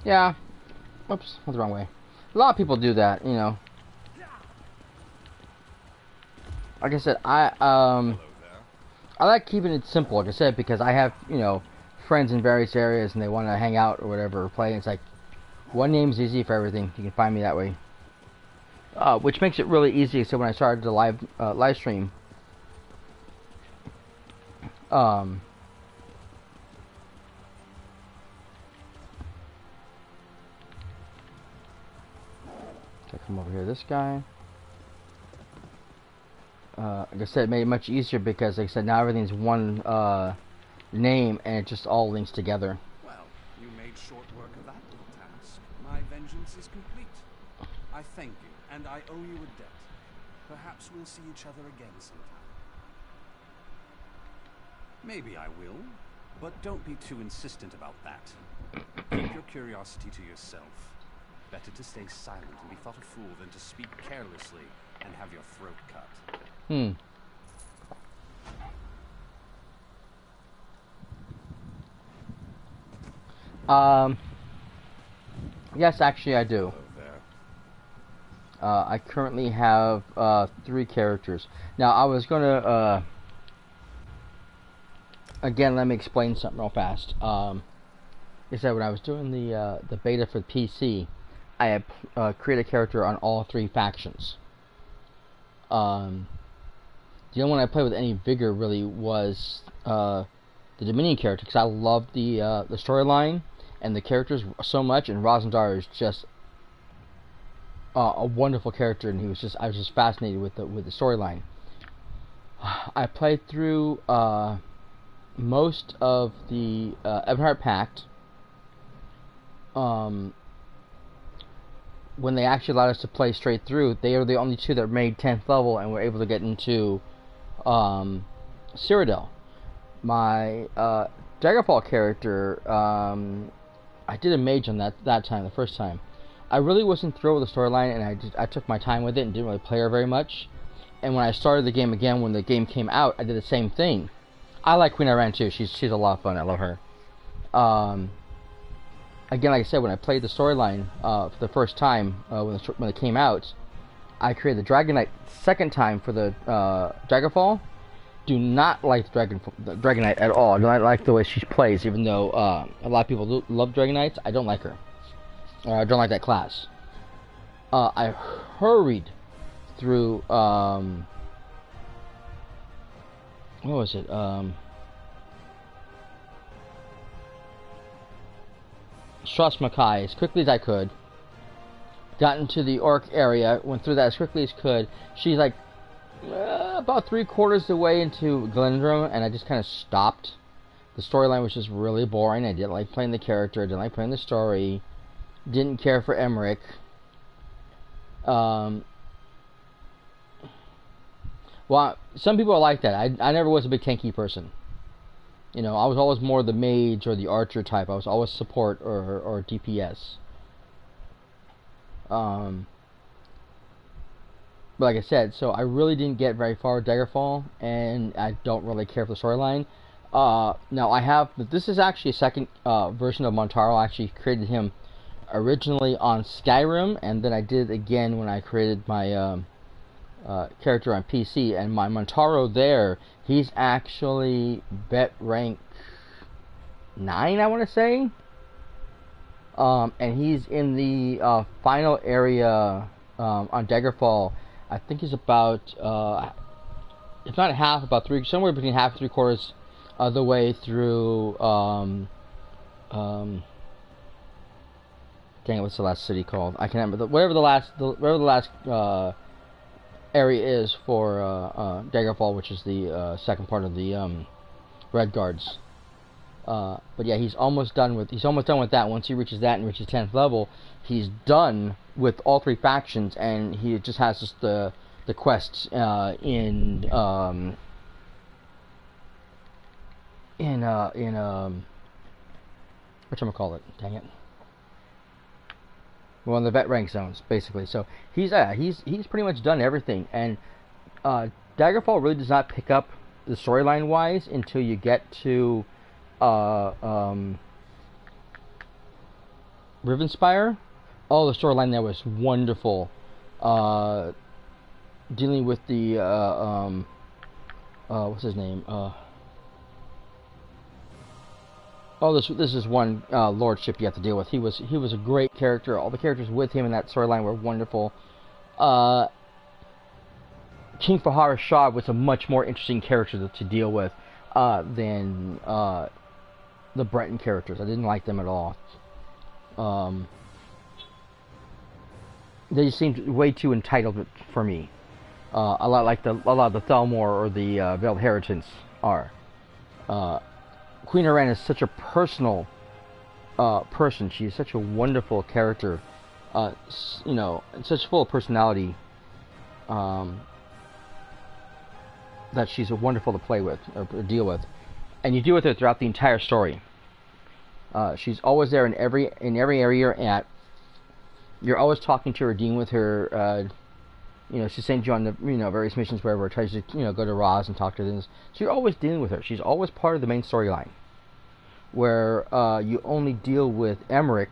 Yeah. Oops, went the wrong way. A lot of people do that, Like I said, I like keeping it simple, like I said, because I have, friends in various areas and they want to hang out or whatever, or play, and it's like, one name's easy for everything. You can find me that way. Which makes it really easy, so when I started the live stream, come over here, this guy. Like I said, it made it much easier because, like I said, now everything's one name and it just all links together. Well, you made short work of that little task. My vengeance is complete. I thank you, and I owe you a debt. Perhaps we'll see each other again sometime. Maybe I will, but don't be too insistent about that. Keep your curiosity to yourself. Better to stay silent and be thought a fool than to speak carelessly and have your throat cut. Yes, actually I do. I currently have 3 characters. Now, I was gonna again, let me explain something real fast. Is that when I was doing the beta for PC, I had created a character on all 3 factions. The only one I played with any vigor really was the Dominion character, because I loved the storyline and the characters so much, and Rosendar is just a wonderful character, and I was just fascinated with the storyline. I played through most of the Ebonheart Pact. When they actually allowed us to play straight through, they are the only 2 that made 10th level and were able to get into Cyrodiil. My Daggerfall character, I did a mage on that time, the first time. I really wasn't thrilled with the storyline, and I took my time with it and didn't really play her very much. And when I started the game again, when the game came out, I did the same thing. I like Queen Ayrenn too. She's a lot of fun. I love her. Again, like I said, when I played the storyline for the first time, when it came out, I created the Dragon Knight second time for the Daggerfall, do not like the Dragon Knight at all. I do not like the way she plays, even though a lot of people love Dragon Knights. I don't like her. Or I don't like that class. I hurried through, what was it? Stras Makai as quickly as I could. Got into the Orc area, went through that as quickly as could. She's like about 3/4 of the way into Glendrum, and I just kind of stopped. The storyline was just really boring. I didn't like playing the character, I didn't like playing the story. Didn't care for Emmerich. Well, some people are like that. I never was a big tanky person. You know, I was always more the mage or the archer type. I was always support or DPS. But like I said, so I really didn't get very far with Daggerfall, and I don't really care for the storyline. Now I have, this is actually a second version of Montaro. I actually created him originally on Skyrim, and then I did it again when I created my character on PC. And my Montaro there, he's actually bet rank 9, I want to say. And he's in the final area on Daggerfall. I think he's about, if not half, about somewhere between half and 3/4 of the way through. Dang it, what's the last city called? I can't remember. Whatever the last area is for Daggerfall, which is the second part of the Red Guards. But yeah, he's almost done with that. Once he reaches that and reaches 10th level, he's done with all 3 factions, and he just has just the quests in whatchamacallit, dang it. Well, in the vet rank zones, basically. So he's pretty much done everything, and Daggerfall really does not pick up the storyline wise until you get to Rivenspire. Oh, the storyline there was wonderful. Dealing with the what's his name? This is one lordship you have to deal with. He was a great character. All the characters with him in that storyline were wonderful. King Fahara Shah was a much more interesting character to deal with than the Breton characters. I didn't like them at all. They just seemed way too entitled for me. A lot of the Thalmor or the Veiled Inheritance are. Queen Iran is such a personal person. She is such a wonderful character. You know, such full of personality. That she's wonderful to play with or deal with, and you deal with her throughout the entire story. She's always there in every area you're at. You're always talking to her, dealing with her. You know, she sends you on the various missions wherever, tries to go to Roz and talk to them. So you're always dealing with her. She's always part of the main storyline. Where you only deal with Emmerich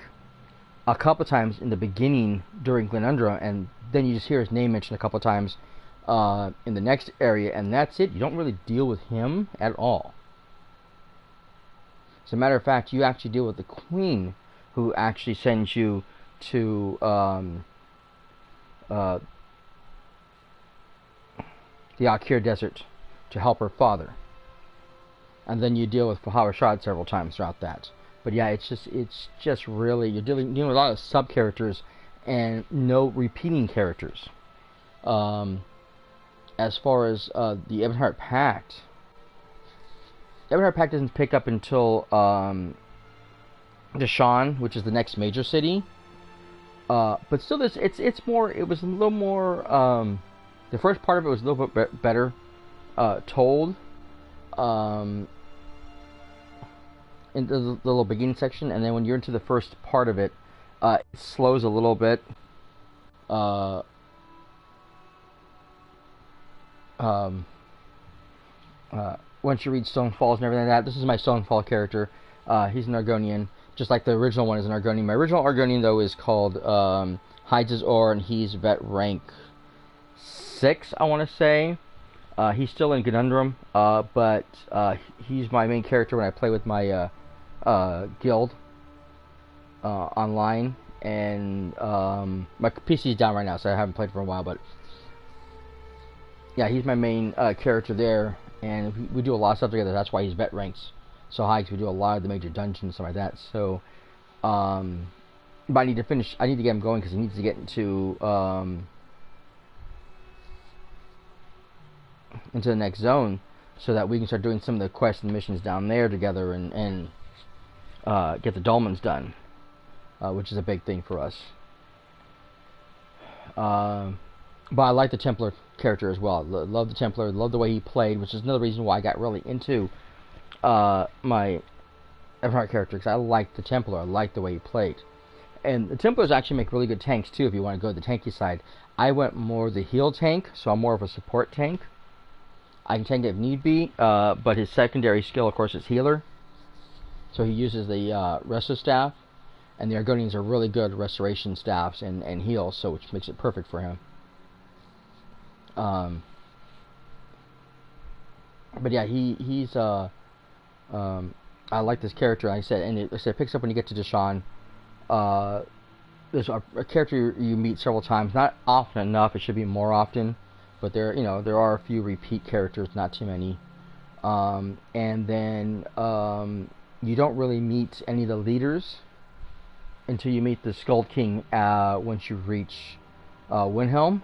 a couple times in the beginning during Glenundra, and then you just hear his name mentioned a couple times in the next area, and that's it. You don't really deal with him at all. As a matter of fact, you actually deal with the Queen, who actually sends you to the Akir Desert to help her father. And then you deal with Fahara Shah several times throughout that. But yeah, it's just really, you're dealing with a lot of sub-characters and no repeating characters. As far as the Ebonheart Pact, doesn't pick up until Deshawn, which is the next major city. But still, it was a little more. The first part of it was a little bit better told. In the little beginning section, and then when you're into the first part of it, it slows a little bit. Once you read Stonefalls and everything like that, this is my Stonefall character. He's an Argonian, just like the original one is an Argonian. My original Argonian, though, is called Hides His Ore, and he's vet rank 6, I want to say. He's still in Conundrum, but he's my main character when I play with my guild online. And my PC is down right now, so I haven't played for a while. But yeah, he's my main character there, and we do a lot of stuff together. That's why his vet ranks so high, because we do a lot of the major dungeons and stuff like that. So, but I need to finish. I need to get him going because he needs to get into the next zone, so that we can start doing some of the quests and missions down there together, and get the dolmens done, which is a big thing for us. But I like the Templar character as well. Love the Templar. Love the way he played, which is another reason why I got really into my Everhart character, because I liked the Templar. I liked the way he played. And the Templars actually make really good tanks too if you want to go the tanky side. I went more the heal tank, so I'm more of a support tank. I can tank it if need be, but his secondary skill, of course, is healer. So he uses the Resto Staff, and the Argonians are really good restoration staffs and heals, so which makes it perfect for him. But yeah, he's I like this character. Like I said, and it picks up when you get to Deshaun. There's a character you meet several times, not often enough. It should be more often, but there are a few repeat characters, not too many. And then you don't really meet any of the leaders until you meet the Skuld King once you reach Windhelm.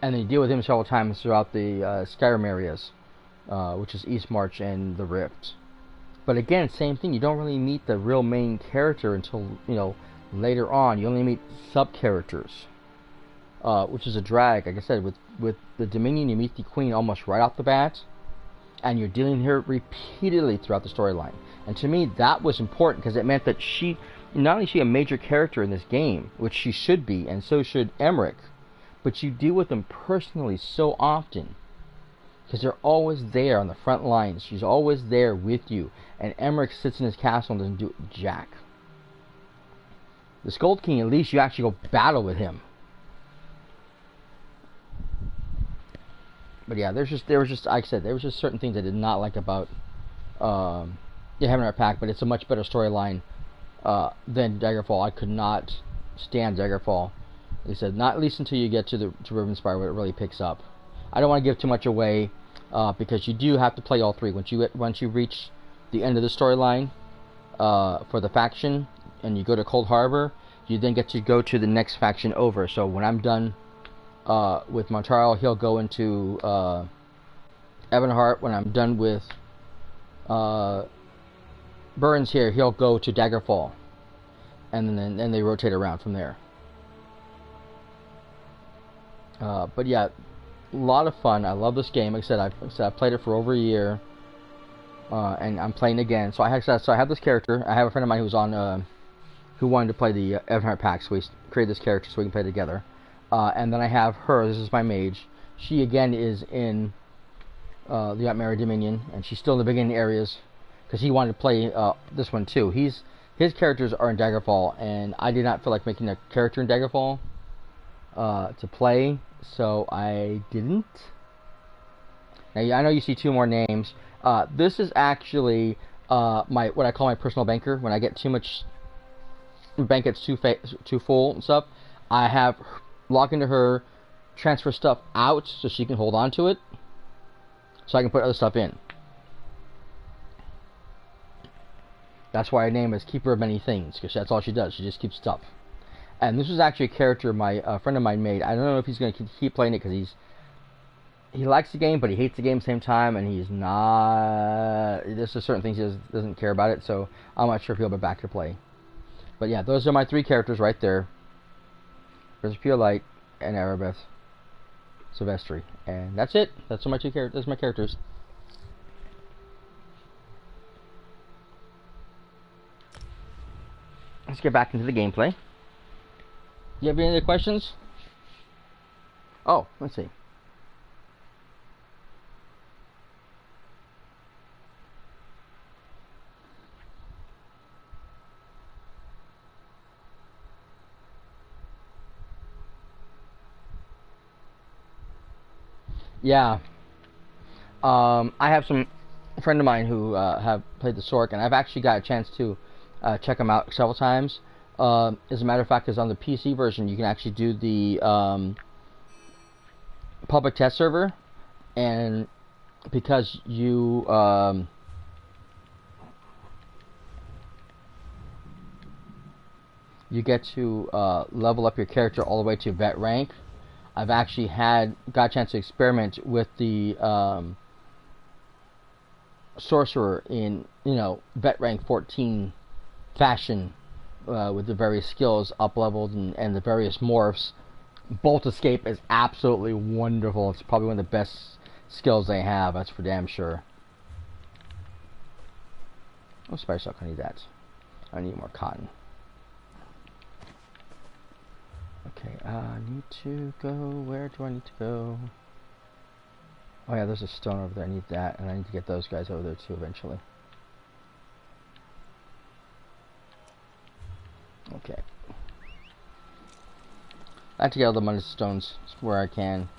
And then you deal with him several times throughout the Skyrim areas, which is Eastmarch and the Rift. But again, same thing. You don't really meet the real main character until later on. You only meet sub characters, which is a drag. Like I said, with the Dominion, you meet the Queen almost right off the bat, and you're dealing her repeatedly throughout the storyline. And to me, that was important because it meant that she, not only is she a major character in this game, which she should be, and so should Emmerich, but you deal with them personally so often because they're always there on the front lines. She's always there with you, and Emmerich sits in his castle and doesn't do jack. The Skuld King, at least you actually go battle with him. But yeah, there was just like I said, there was just certain things I did not like about the Heavenheart Pact, but it's a much better storyline than Daggerfall. I could not stand Daggerfall. They said not at least until you get to Rivenspire, where it really picks up. I don't want to give too much away because you do have to play all three. Once you reach the end of the storyline for the faction and you go to Cold Harbor, you then get to go to the next faction over. So when I'm done with Montaro, he'll go into Ebonheart. When I'm done with Burns here, he'll go to Daggerfall, and then they rotate around from there. But yeah, a lot of fun. I love this game. Like I said, I've played it for over a year, and I'm playing again. So I have this character. I have a friend of mine who's on, who wanted to play the Everhart Pact, so we created this character so we can play together. And then I have her. This is my mage. She again is in the Outmary Dominion, and she's still in the beginning areas because he wanted to play this one too. His characters are in Daggerfall, and I did not feel like making a character in Daggerfall to play, so I didn't. Now I know you see two more names. This is actually what I call my personal banker. When I get too much, bank gets too full and stuff, I have log into her, transfer stuff out so she can hold on to it, so I can put other stuff in. That's why her name is Keeper of Many Things, because that's all she does. She just keeps stuff. And this was actually a character my friend of mine made. I don't know if he's going to keep playing it because he likes the game, but he hates the game at the same time, and he's not. There's just certain things he doesn't care about it, so I'm not sure if he'll be back to play. But yeah, those are my three characters right there. There's Pure Light and Erebeth Silvestri, and that's it. That's my two characters. Those are my characters. Let's get back into the gameplay. You have any other questions? Oh, let's see. Yeah. I have some friend of mine who have played the Sork, and I've actually got a chance to check them out several times. As a matter of fact, is on the PC version, you can actually do the public test server, and because you you get to level up your character all the way to vet rank. I've actually got a chance to experiment with the sorcerer in, vet rank 14 fashion, with the various skills up leveled and the various morphs. Bolt Escape is absolutely wonderful. It's probably one of the best skills they have, that's for damn sure. Oh, spider silk, I need that. I need more cotton. Okay, I need to go. Where do I need to go? Oh yeah, there's a stone over there. I need that, and I need to get those guys over there too eventually. Okay. I have to get all the money stones where I can.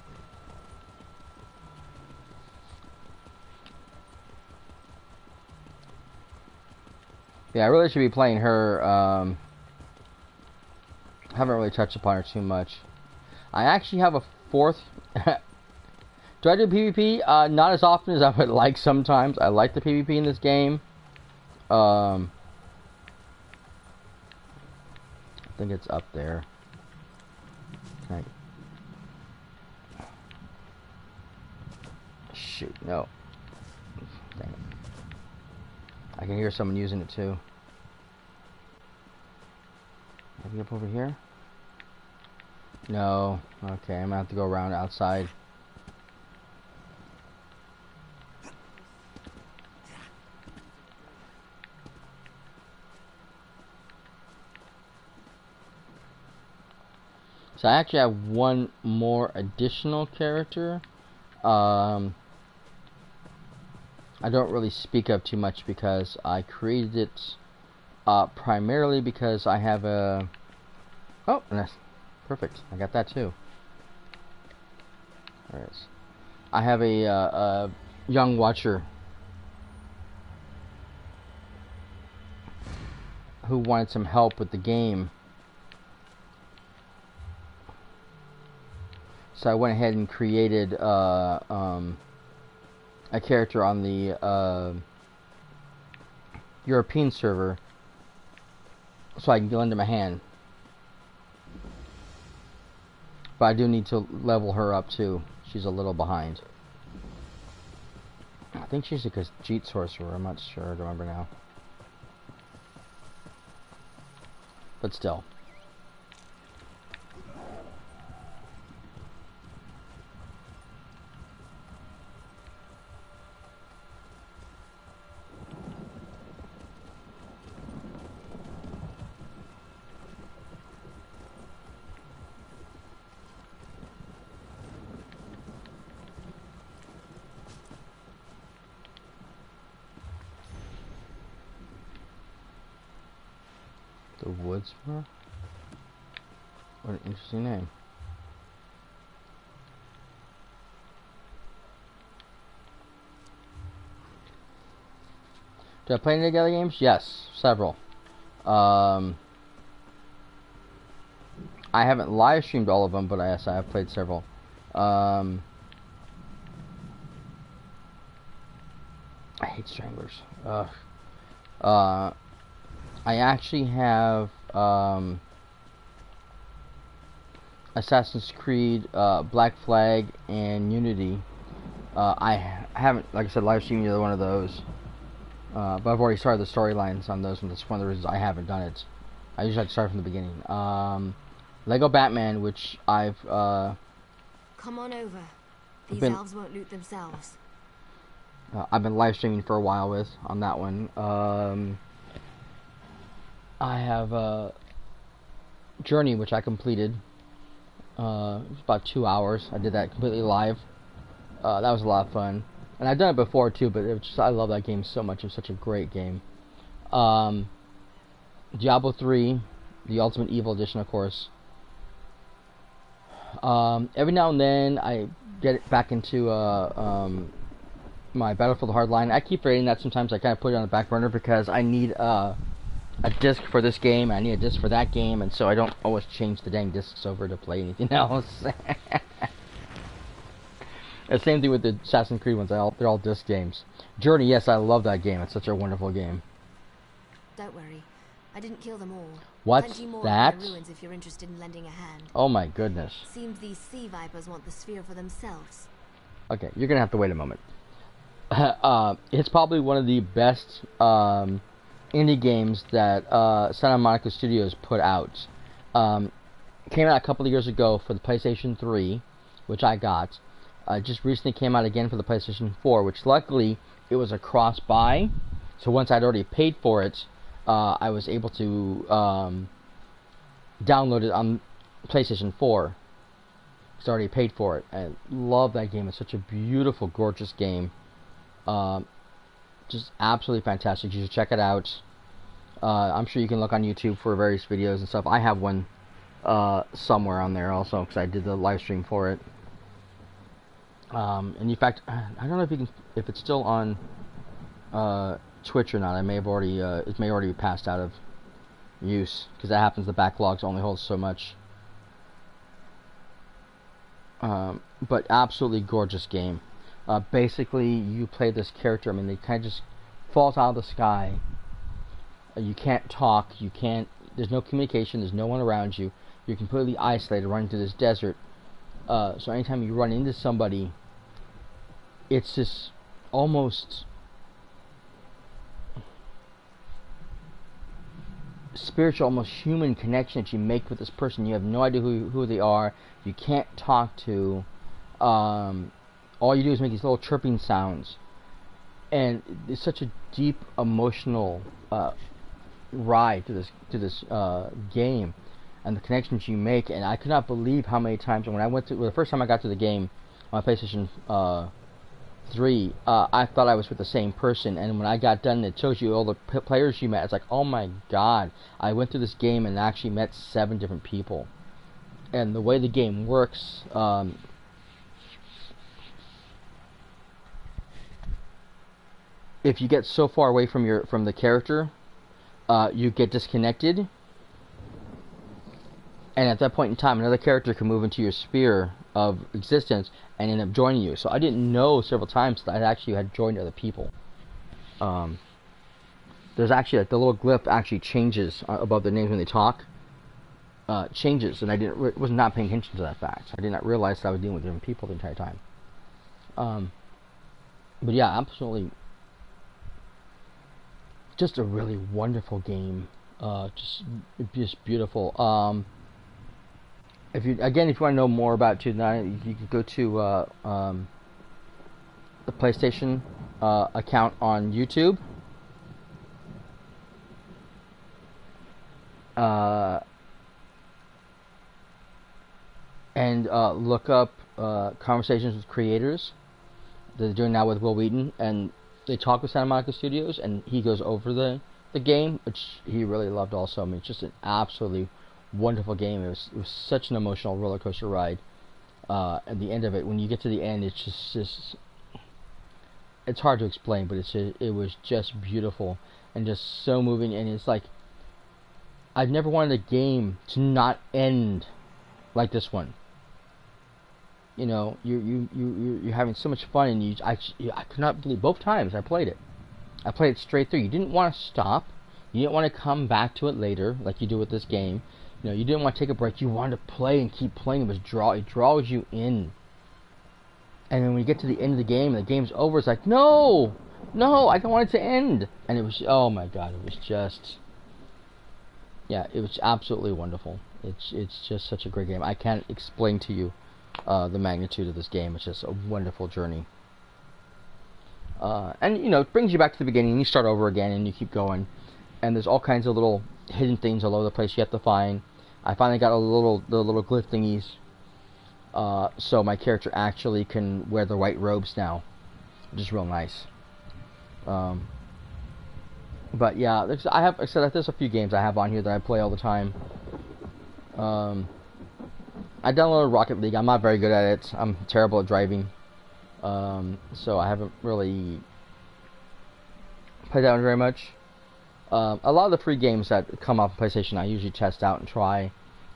Yeah, I really should be playing her. Haven't really touched upon her too much. I actually have a fourth. Do I do PvP? Not as often as I would like sometimes. I like the PvP in this game. I think it's up there. Okay. Shoot, no. Dang it. I can hear someone using it too. Maybe up over here? No. Okay, I'm gonna have to go around outside. So I actually have one more additional character. I don't really speak of too much because I created it primarily because I have a... Oh, nice. Perfect. I got that too. There it is. I have a young watcher who wanted some help with the game. So I went ahead and created a character on the European server so I can lend him a hand. But I do need to level her up too. She's a little behind. I think she's a Khajiit sorcerer. I'm not sure. I don't remember now. But still. The Woodsboro? What an interesting name. Do I play any other games? Yes, several. I haven't live streamed all of them, but yes, I have played several. I hate Stranglers. Ugh. I actually have Assassin's Creed, Black Flag, and Unity. I haven't, like I said, live streamed either one of those. But I've already started the storylines on those, and that's one of the reasons I haven't done it. I usually have to start from the beginning. Lego Batman, which I've... Come on over. These elves won't loot themselves. I've been live streaming for a while on that one. I have Journey, which I completed. It was about 2 hours. I did that completely live. That was a lot of fun. And I've done it before too, but it was just, I love that game so much. It's such a great game. Diablo 3, the Ultimate Evil Edition, of course. Every now and then I get back into my Battlefield Hardline. I keep forgetting that sometimes. I kind of put it on the back burner because I need a disc for this game. I need a disc for that game, and so I don't always change the dang discs over to play anything else. The same thing with the Assassin's Creed ones. They're all disc games. Journey, yes, I love that game. It's such a wonderful game. Don't worry, I didn't kill them all. What's Plenty more that? in the ruins if you're interested in lending a hand. Oh my goodness. Seems these sea vipers want the sphere for themselves. Okay, you're gonna have to wait a moment. It's probably one of the best indie games that Santa Monica Studios put out. Came out a couple of years ago for the PlayStation 3, which I got. Just recently came out again for the PlayStation 4, which luckily it was a cross-buy. So once I'd already paid for it, I was able to download it on PlayStation 4. Because I already paid for it. I love that game. It's such a beautiful, gorgeous game. Just absolutely fantastic. You should check it out. I'm sure you can look on YouTube for various videos and stuff. I have one somewhere on there also because I did the live stream for it. And in fact, I don't know if it's still on Twitch or not. I may have already it may already be passed out of use because that happens. The backlogs only hold so much. But absolutely gorgeous game. Basically, you play this character. I mean, they kind of just falls out of the sky. You can't talk. You can't. There's no communication. There's no one around you. You're completely isolated, running through this desert. So anytime you run into somebody, it's this almost spiritual, almost human connection that you make with this person. You have no idea who they are. You can't talk to. All you do is make these little chirping sounds, and it's such a deep emotional ride to this game, and the connections you make. And I could not believe how many times when I went to the first time I got to the game on PlayStation 3, I thought I was with the same person, and when I got done, it shows you all the players you met. It's like, oh my god, I went through this game and actually met 7 different people. And the way the game works, if you get so far away from the character, you get disconnected, and at that point in time, another character can move into your sphere of existence and end up joining you. So I didn't know several times that I actually had joined other people. There's actually like the little glyph actually changes above their names when they talk. Changes, and I was not paying attention to that fact. I did not realize that I was dealing with different people the entire time. But yeah, absolutely. Just a really wonderful game. Just beautiful. If you want to know more about 2009, you can go to the PlayStation account on YouTube. And look up Conversations with Creators. They're doing now with Will Wheaton, and they talk with Santa Monica Studios, and he goes over the game, which he really loved also. I mean, it's just an absolutely wonderful game. It was such an emotional roller coaster ride. At the end of it, when you get to the end, it's just it's hard to explain, but it was just beautiful and just so moving. And it's like I've never wanted a game to not end like this one. You know, you're having so much fun, and I could not believe both times I played it. I played it straight through. You didn't want to stop. You didn't want to come back to it later, like you do with this game. You know, you didn't want to take a break. You wanted to play and keep playing. It draws you in. And then when you get to the end of the game, and the game's over, it's like, no, I don't want it to end. And it was, oh my god, it was just, yeah, it was absolutely wonderful. It's just such a great game. I can't explain to you the magnitude of this game. It's just a wonderful journey. And you know, it brings you back to the beginning. You start over again, and you keep going. And there's all kinds of little hidden things all over the place you have to find. I finally got the little glyph thingies, so my character actually can wear the white robes now, which is real nice. But yeah, there's a few games I have on here that I play all the time. I downloaded Rocket League. I'm not very good at it. I'm terrible at driving. So I haven't really played that one very much. A lot of the free games that come off PlayStation, I usually test out and try.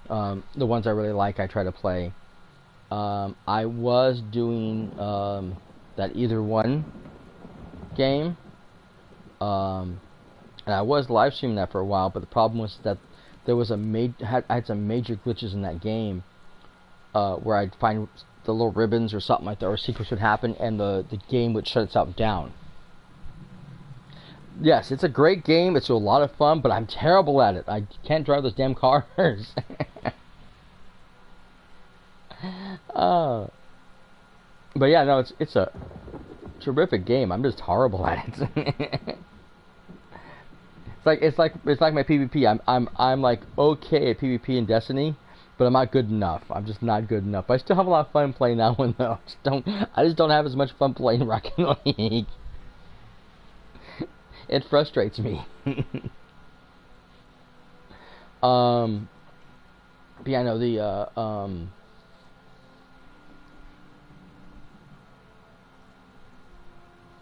The ones I really like, I try to play. I was doing that Either One game, and I was live streaming that for a while. But the problem was that there was I had some major glitches in that game, where I'd find the little ribbons or something like that, or a sequence would happen, and the game would shut itself down. Yes, it's a great game. It's a lot of fun, but I'm terrible at it. I can't drive those damn cars. But yeah, no, it's a terrific game. I'm just horrible at it. It's like my PvP. I'm like okay at PvP in Destiny, but I'm not good enough. I'm just not good enough. But I still have a lot of fun playing that one though. I just don't have as much fun playing Rocket League. It frustrates me. But yeah, no, the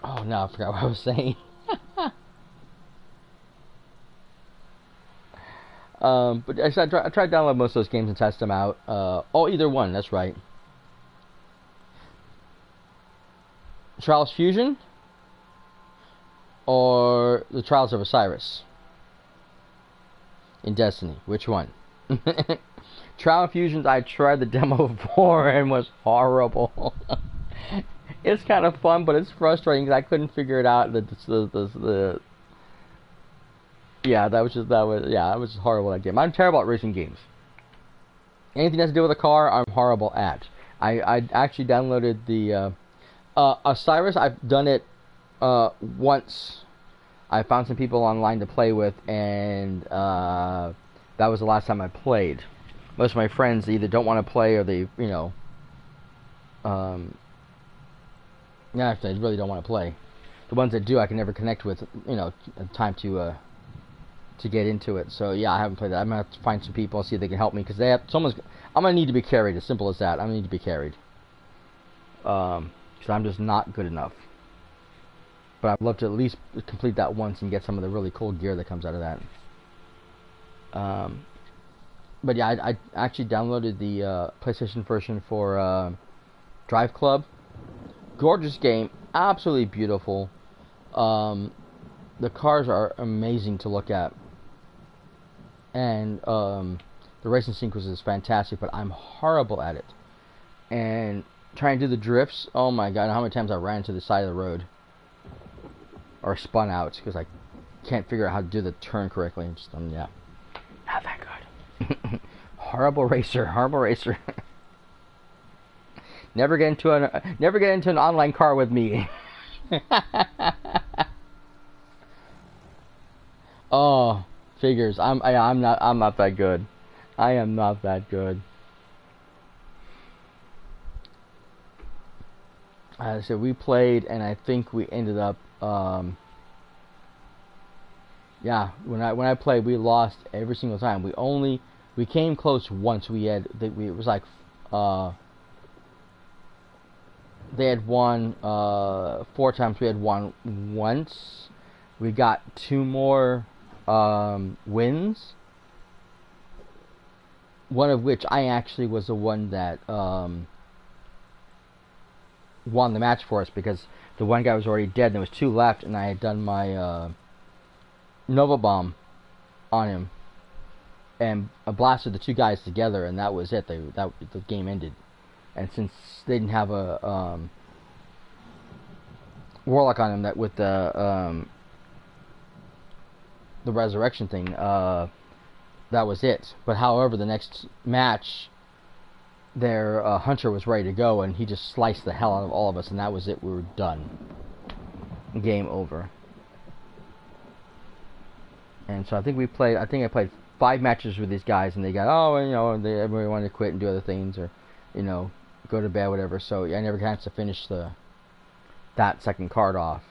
oh no, I forgot what I was saying. But I tried to download most of those games and test them out. Either One, that's right. Trials Fusion or the Trials of Osiris in Destiny? Which one? Trial Fusions, I tried the demo before and was horrible. It's kind of fun, but it's frustrating because I couldn't figure it out. Yeah, I was just horrible at that game. I'm terrible at racing games. Anything that has to do with a car, I'm horrible at. I actually downloaded the Osiris. I've done it once. I found some people online to play with, and that was the last time I played. Most of my friends either don't want to play or they, they really don't want to play. The ones that do, I can never connect with, time to get into it. So yeah, I haven't played that. I'm gonna have to find some people, see if they can help me, because I'm gonna need to be carried. As simple as that. I'm gonna need to be carried. Because I'm just not good enough. But I'd love to at least complete that once and get some of the really cool gear that comes out of that. But yeah, I actually downloaded the PlayStation version for Drive Club. Gorgeous game, absolutely beautiful. The cars are amazing to look at, and the racing sequence is fantastic. But I'm horrible at it, and trying to do the drifts. Oh my god, how many times I ran to the side of the road or spun out because I can't figure out how to do the turn correctly. Just yeah, not that good. Horrible racer. Never get into an online car with me. Oh, figures. I'm not that good. I am not that good. So we played, and I think we ended up. Yeah, when I played, we lost every single time. We came close once. It was like they had won 4 times. We had won once. We got 2 more wins. One of which I actually was the one that won the match for us, because the one guy was already dead and there was 2 left, and I had done my Nova Bomb on him and blasted the 2 guys together, and that was it. The game ended. And since they didn't have a Warlock on him, that with the resurrection thing, that was it. But however, the next match, their Hunter was ready to go, and he just sliced the hell out of all of us, and that was it. We were done. Game over. And so I think I played 5 matches with these guys, and they got, everybody wanted to quit and do other things, or, go to bed, whatever. So I never got to finish that second card off.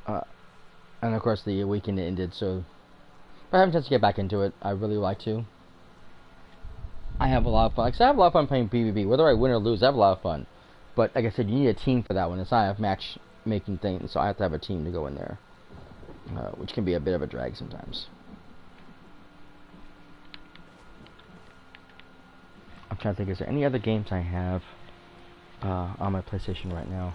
And of course the weekend ended, so I haven't a chance to get back into it. I really like to. I have a lot of fun. Like I said, I have a lot of fun playing PvP. Whether I win or lose, I have a lot of fun. But like I said, you need a team for that one. It's not a matchmaking thing, so I have to have a team to go in there, which can be a bit of a drag sometimes. I'm trying to think, is there any other games I have on my PlayStation right now?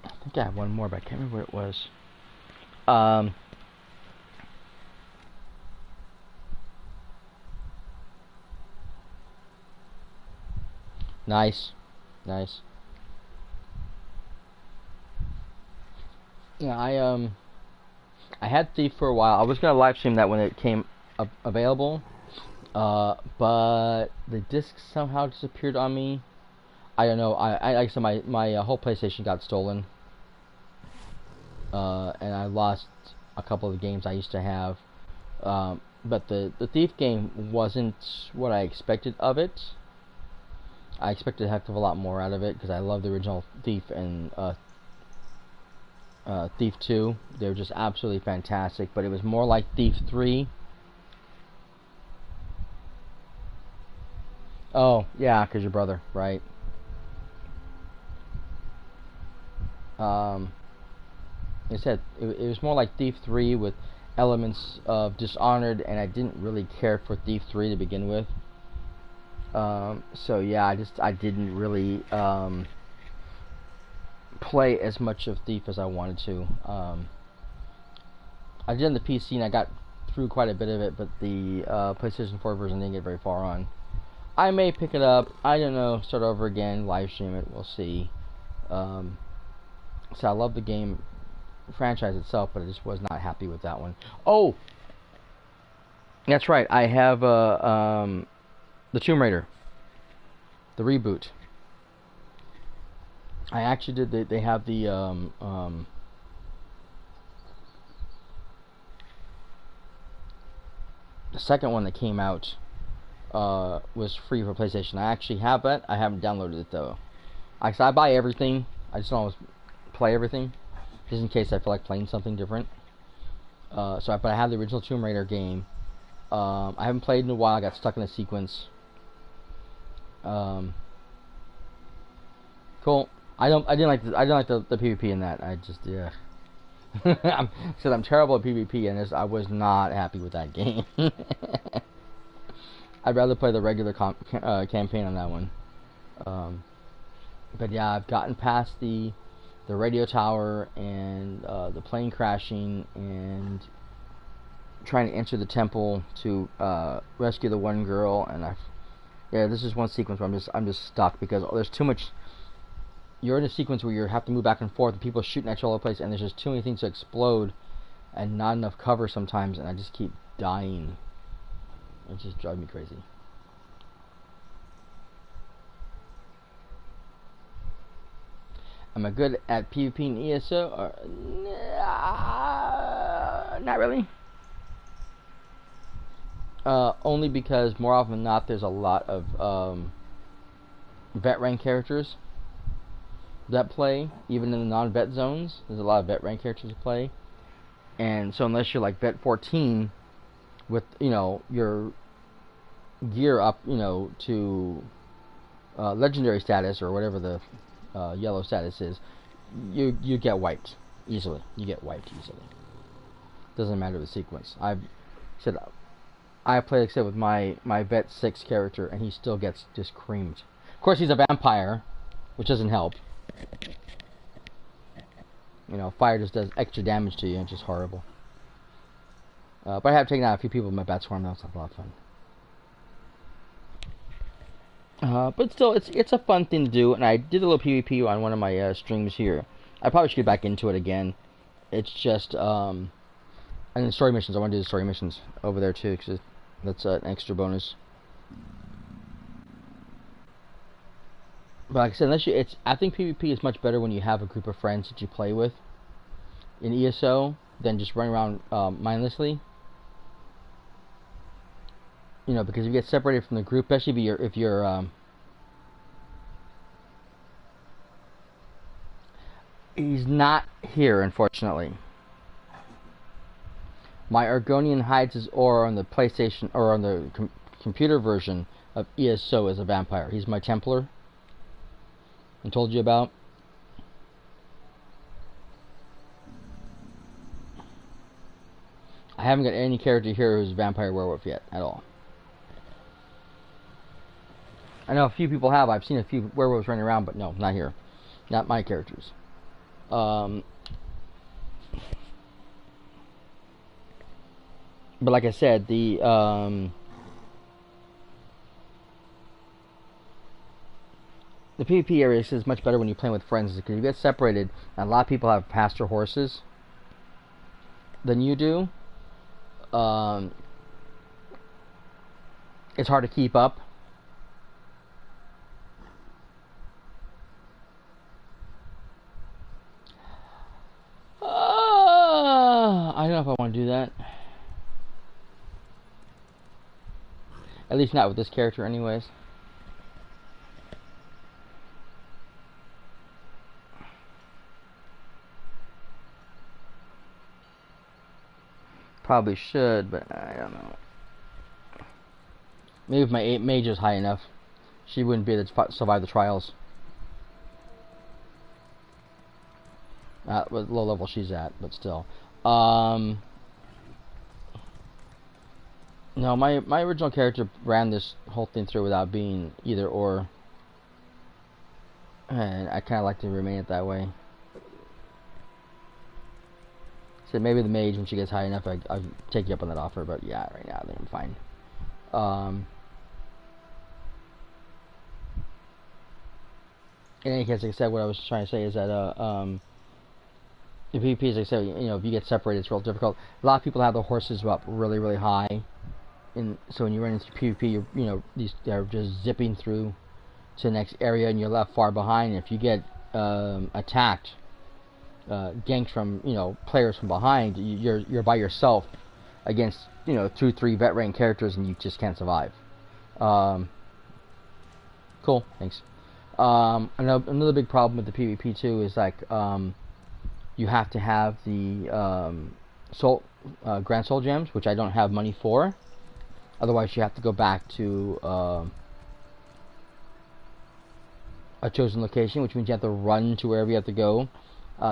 I think I have one more, but I can't remember what it was. Nice. Yeah, I had Thief for a while. I was gonna live stream that when it came available, but the disc somehow disappeared on me. I don't know. I like I said, my whole PlayStation got stolen, and I lost a couple of the games I used to have. But the Thief game wasn't what I expected of it. I expected a heck of a lot more out of it because I love the original Thief and Thief 2. They were just absolutely fantastic, but it was more like Thief 3. Oh, yeah, because your brother, right? Like I said, it was more like Thief 3 with elements of Dishonored, and I didn't really care for Thief 3 to begin with. So yeah, I didn't really play as much of Thief as I wanted to. I did on the PC and I got through quite a bit of it, but the PlayStation 4 version didn't get very far on. I may pick it up, I don't know, start over again, live stream it, we'll see. So I love the game franchise itself, but I just was not happy with that one. Oh! That's right, I have the Tomb Raider, the reboot. I actually did. They have the second one that came out was free for PlayStation. I actually have it. I haven't downloaded it though. I buy everything. I just don't always play everything, just in case I feel like playing something different. But I have the original Tomb Raider game. I haven't played in a while. I got stuck in a sequence. Cool. I didn't like the PvP in that. I just I'm terrible at PvP, and I was not happy with that game. I'd rather play the regular campaign on that one. But yeah, I've gotten past the radio tower and the plane crashing and trying to enter the temple to rescue the one girl, and yeah, this is one sequence where I'm just stuck because there's too much. You're in a sequence where you have to move back and forth, and people are shooting at you all over the place, and there's just too many things to explode, and not enough cover sometimes, and I just keep dying. It just drives me crazy. Am I good at PvP and ESO? Not really. Only because more often than not there's a lot of vet rank characters that play, even in the non-vet zones. There's a lot of vet rank characters that play, and so unless you're like vet 14 with your gear up to legendary status or whatever the yellow status is, you get wiped easily. Doesn't matter the sequence. I play, like I said, with my vet 6 character, and he still gets just creamed. Of course, he's a vampire, which doesn't help. Fire just does extra damage to you, and it's just horrible. But I have taken out a few people with my bat swarm. That's a lot of fun. But still, it's a fun thing to do, and I did a little PvP on one of my streams here. I probably should get back into it again. It's just, and the story missions, I want to do the story missions over there too, because that's an extra bonus. But like I said, I think PvP is much better when you have a group of friends that you play with in ESO than just running around mindlessly. You know, because if you get separated from the group, especially if you're he's not here, unfortunately. My Argonian hides his aura on the PlayStation or on the computer version of ESO as a vampire. He's my Templar. I told you about. I haven't got any character here who's a vampire werewolf yet at all. I know a few people have. I've seen a few werewolves running around, but no, not here. Not my characters. But like I said, the PvP area is much better when you're playing with friends because you get separated, and a lot of people have faster horses than you do. It's hard to keep up. I don't know if I want to do that. At least not with this character anyways. Probably should, but I don't know. Maybe if my mage is high enough, she wouldn't be able to survive the trials. What low level she's at, but still. No, my original character ran this whole thing through without being either or. And I kind of like to remain it that way. So maybe the mage, when she gets high enough, I'll take you up on that offer. But yeah, right now I think I'm fine. In any case, like I said, what I was trying to say is that the PvP, as I said, you know, if you get separated, it's real difficult. A lot of people have their horses up really, really high, and so when you run into PvP, they're just zipping through to the next area, and you're left far behind. And if you get attacked, ganked from players from behind, you're by yourself against 2-3 vet rank characters, and you just can't survive. Cool, thanks. Another big problem with the PvP too is like you have to have the Grand Soul Gems, which I don't have money for. Otherwise, you have to go back to a chosen location, which means you have to run to wherever you have to go.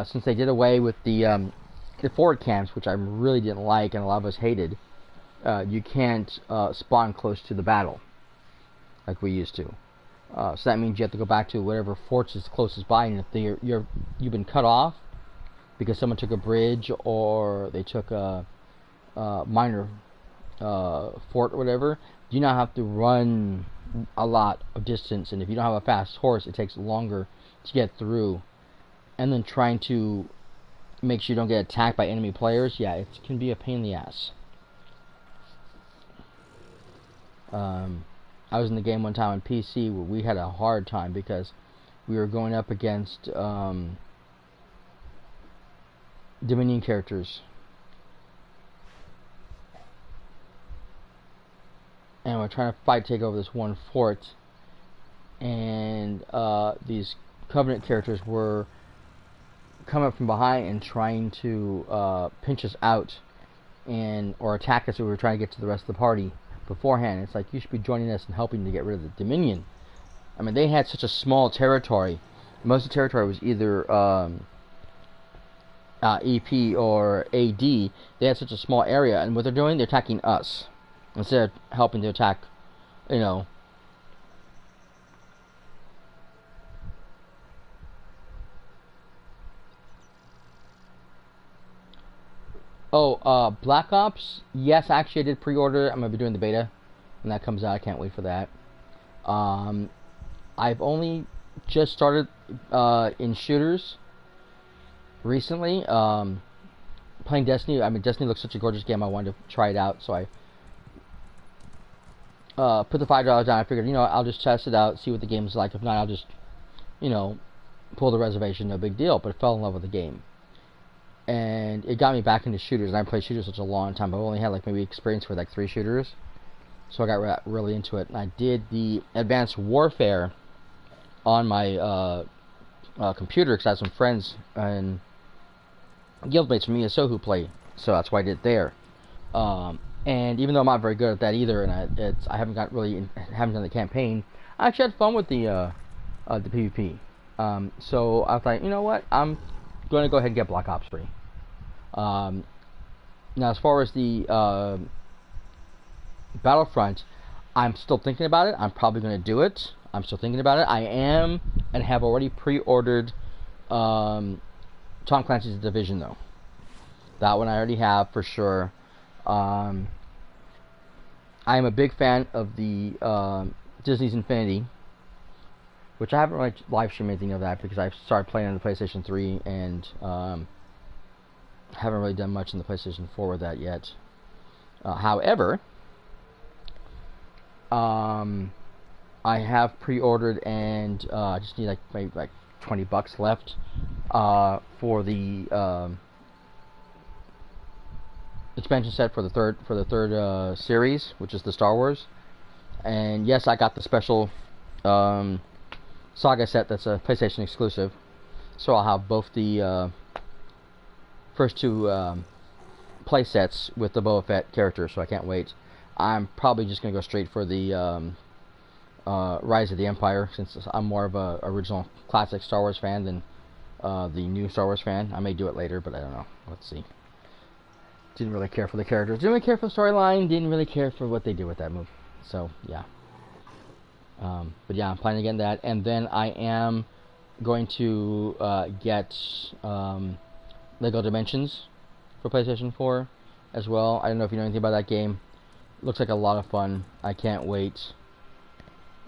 Since they did away with the forward camps, which I really didn't like and a lot of us hated, you can't spawn close to the battle like we used to. So that means you have to go back to whatever forts is closest by, and if you've been cut off because someone took a bridge or they took a minor fort or whatever, you now have to run a lot of distance, and if you don't have a fast horse, it takes longer to get through. And then trying to make sure you don't get attacked by enemy players, yeah, it can be a pain in the ass. I was in the game one time on PC where we had a hard time because we were going up against Dominion characters. And we're trying to take over this one fort, and these Covenant characters were coming up from behind and trying to pinch us out or attack us if we were trying to get to the rest of the party beforehand. It's like, you should be joining us and helping to get rid of the Dominion. I mean, they had such a small territory. Most of the territory was either EP or AD. They had such a small area, and what they're doing, they're attacking us instead of helping to attack, Oh, Black Ops, yes, actually I did pre-order it. I'm going to be doing the beta when that comes out. I can't wait for that. I've only just started in shooters recently. Playing Destiny. I mean, Destiny looks such a gorgeous game, I wanted to try it out, so I put the $5 down. I figured, I'll just test it out, see what the game's like. If not, I'll just, pull the reservation, no big deal. But I fell in love with the game. And it got me back into shooters, and I haven't played shooters such a long time. I've only had maybe experience with 3 shooters, so I got really into it. And I did the Advanced Warfare on my computer because I had some friends and guildmates from ESO who play, so that's why I did it there. And even though I'm not very good at that either, and I haven't done the campaign, I actually had fun with the PvP. So I thought, you know what, I'm going to go ahead and get Black Ops 3. Now, as far as the Battlefront, I'm still thinking about it. I'm probably going to do it. I'm still thinking about it. I am and have already pre-ordered Tom Clancy's Division, though. That one I already have for sure. I am a big fan of the Disney's Infinity, which I haven't really live streamed anything of that because I've started playing on the PlayStation 3 and haven't really done much in the PlayStation 4 with that yet. However, I have pre-ordered and I just need maybe $20 left for the expansion set for the third series, which is the Star Wars. And yes, I got the special Saga set that's a PlayStation exclusive, so I'll have both the first two play sets with the Boba Fett character, so I can't wait. I'm probably just going to go straight for the Rise of the Empire, since I'm more of a original classic Star Wars fan than the new Star Wars fan. I may do it later, but I don't know. Let's see. Didn't really care for the characters. Didn't really care for the storyline. Didn't really care for what they did with that movie. So, yeah. But yeah, I'm planning to get that. And then I am going to get Lego Dimensions for PlayStation 4 as well. I don't know if you know anything about that game. Looks like a lot of fun. I can't wait.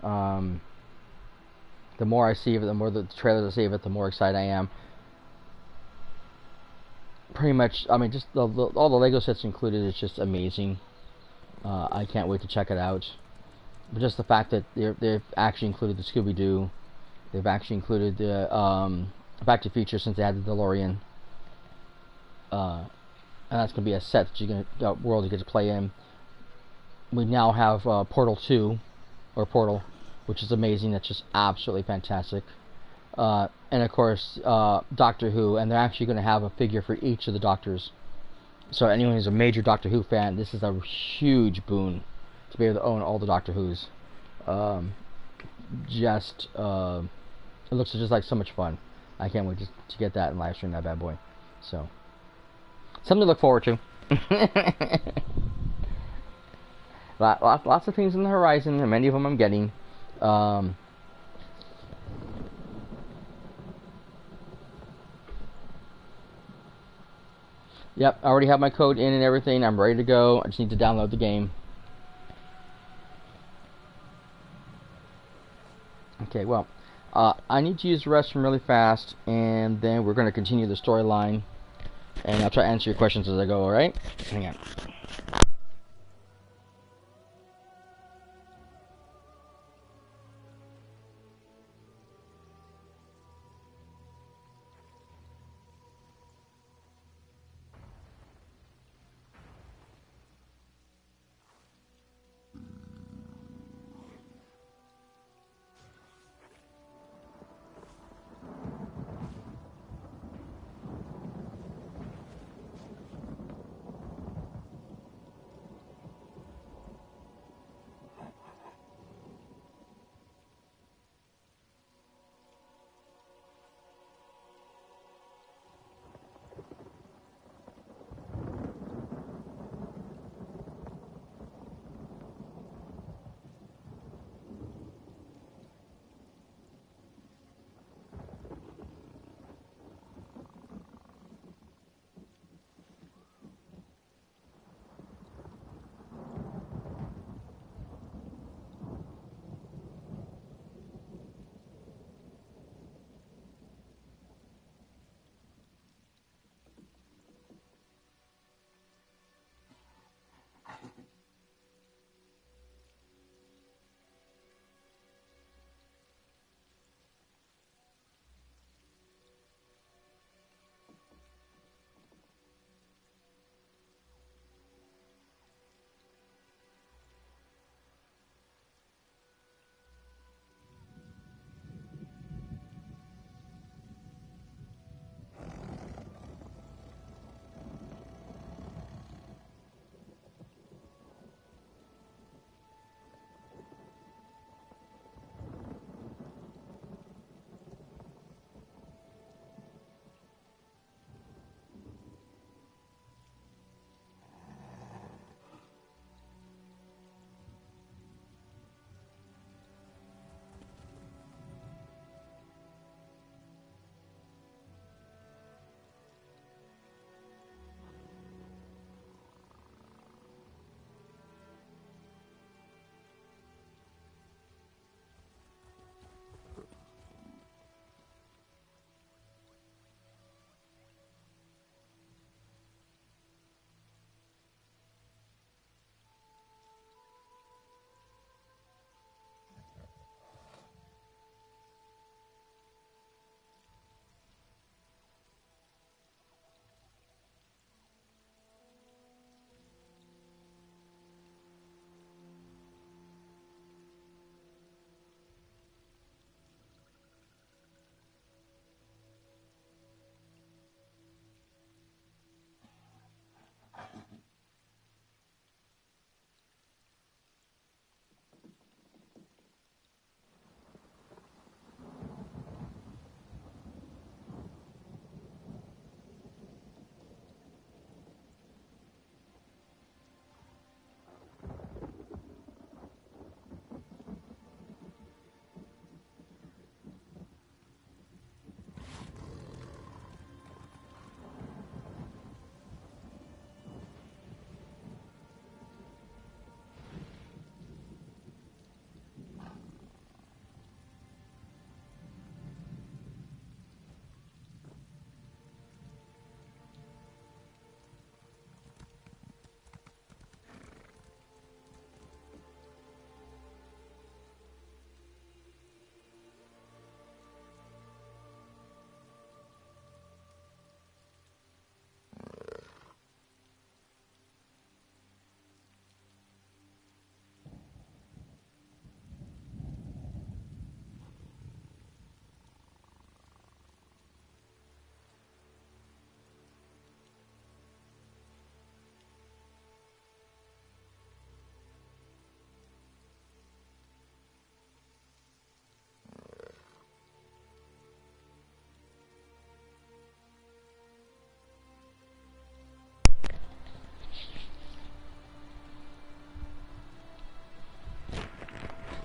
The more I see of it, the more the trailers I see of it, the more excited I am. Pretty much, I mean, just all the Lego sets included is just amazing. I can't wait to check it out. But just the fact that they've actually included the Scooby-Doo, they've actually included the Back to the Future, since they had the DeLorean, and that's gonna be a set that world you get to play in. We now have Portal 2, or Portal, which is amazing. That's just absolutely fantastic. And of course, Doctor Who, and they're actually going to have a figure for each of the Doctors. So anyone who's a major Doctor Who fan, this is a huge boon to be able to own all the Doctor Who's. It looks just like so much fun. I can't wait to get that and live stream that bad boy. So, something to look forward to. Lots of things on the horizon, and many of them I'm getting. Yep, I already have my code in and everything. I'm ready to go. I just need to download the game. Okay, well, I need to use the restroom really fast, and then we're going to continue the storyline. And I'll try to answer your questions as I go, alright? Hang on.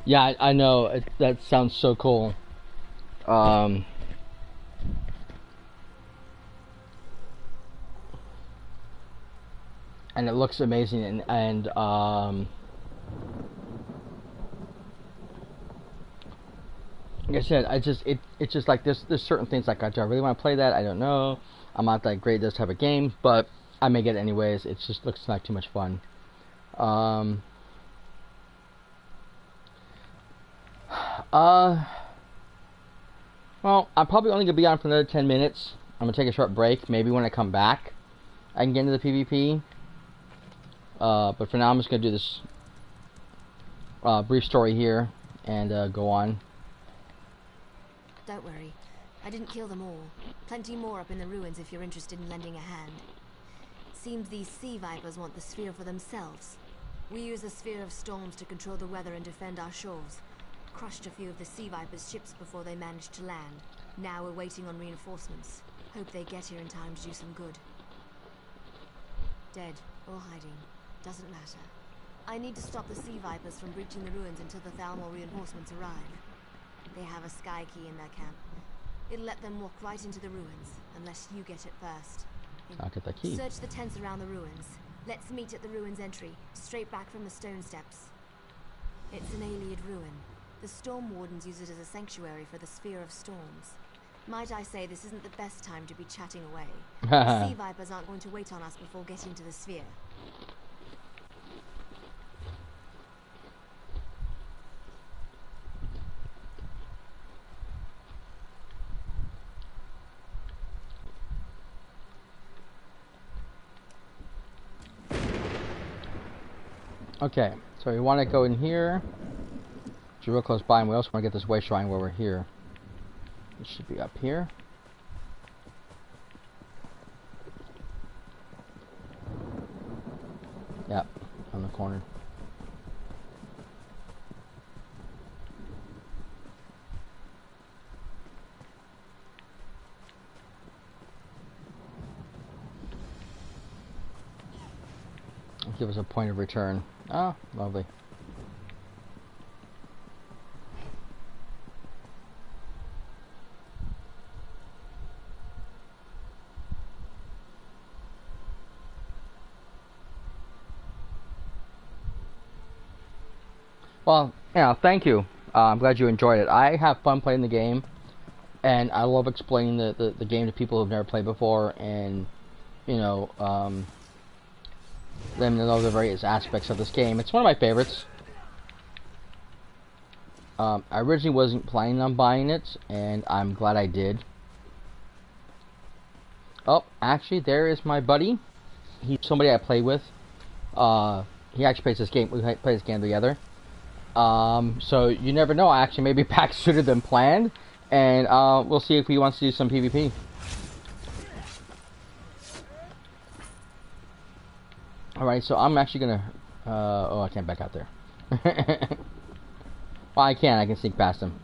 Yeah, I know. That sounds so cool. And it looks amazing, and like I said, it's just like there's certain things like, do I really want to play that? I don't know. I'm not that great at this type of game, but I may get it anyways. It just looks like too much fun. Well, I'm probably only gonna be on for another 10 minutes. I'm gonna take a short break. Maybe when I come back, I can get into the PvP. But for now, I'm just gonna do this brief story here and go on. Don't worry, I didn't kill them all. Plenty more up in the ruins if you're interested in lending a hand. Seems these sea vipers want the sphere for themselves. We use the sphere of storms to control the weather and defend our shores. Crushed a few of the sea vipers' ships before they managed to land. Now we're waiting on reinforcements. Hope they get here in time to do some good. Dead or hiding, doesn't matter. I need to stop the sea vipers from breaching the ruins until the Thalmor reinforcements arrive. They have a sky key in their camp. It'll let them walk right into the ruins, unless you get it first. I'll get that key. Search the tents around the ruins. Let's meet at the ruins entry, straight back from the stone steps. It's an Ayleid ruin. The Storm Wardens use it as a sanctuary for the Sphere of Storms. Might I say this isn't the best time to be chatting away. The sea vipers aren't going to wait on us before getting to the sphere. Okay, so we want to go in here. It's real close by, and we also want to get this way shrine while we're here. It should be up here. Yep, on the corner. Give us a point of return. Oh, lovely. Well, yeah, thank you. I'm glad you enjoyed it. I have fun playing the game, and I love explaining the game to people who've never played before, and, you know, let them know the various aspects of this game. It's one of my favorites. I originally wasn't planning on buying it, and I'm glad I did. Oh, actually, there is my buddy. He's somebody I play with. He actually plays this game. We play this game together. So you never know. I actually maybe back sooner than planned, and we'll see if he wants to do some PvP. Alright, so I'm actually gonna oh, I can't back out there. Well, I can sneak past him.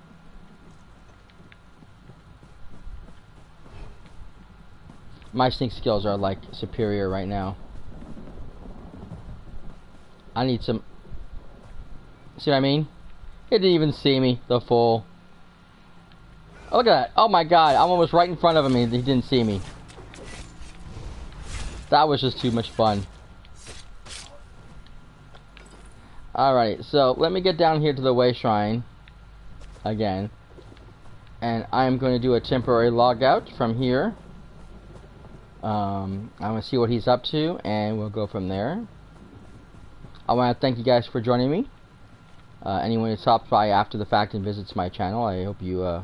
My sneak skills are like superior right now. I need some. See what I mean? He didn't even see me, the fool. Oh, look at that. Oh my god, I'm almost right in front of him and he didn't see me. That was just too much fun. Alright, so let me get down here to the Way Shrine again. And I'm going to do a temporary logout from here. I'm going to see what he's up to, and we'll go from there. I want to thank you guys for joining me. Anyone who stops by after the fact and visits my channel, I hope you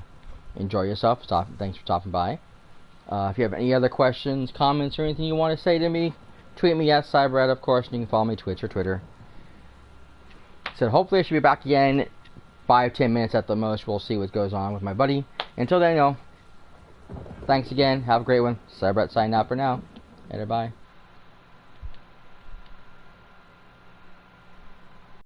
enjoy yourself. Thanks for stopping by. If you have any other questions, comments, or anything you want to say to me, tweet me at Cyberrat, of course, and you can follow me Twitch or Twitter. So hopefully I should be back again 5-10 minutes at the most. We'll see what goes on with my buddy. Until then, thanks again. Have a great one. Cyberrat signing out for now. Later, bye.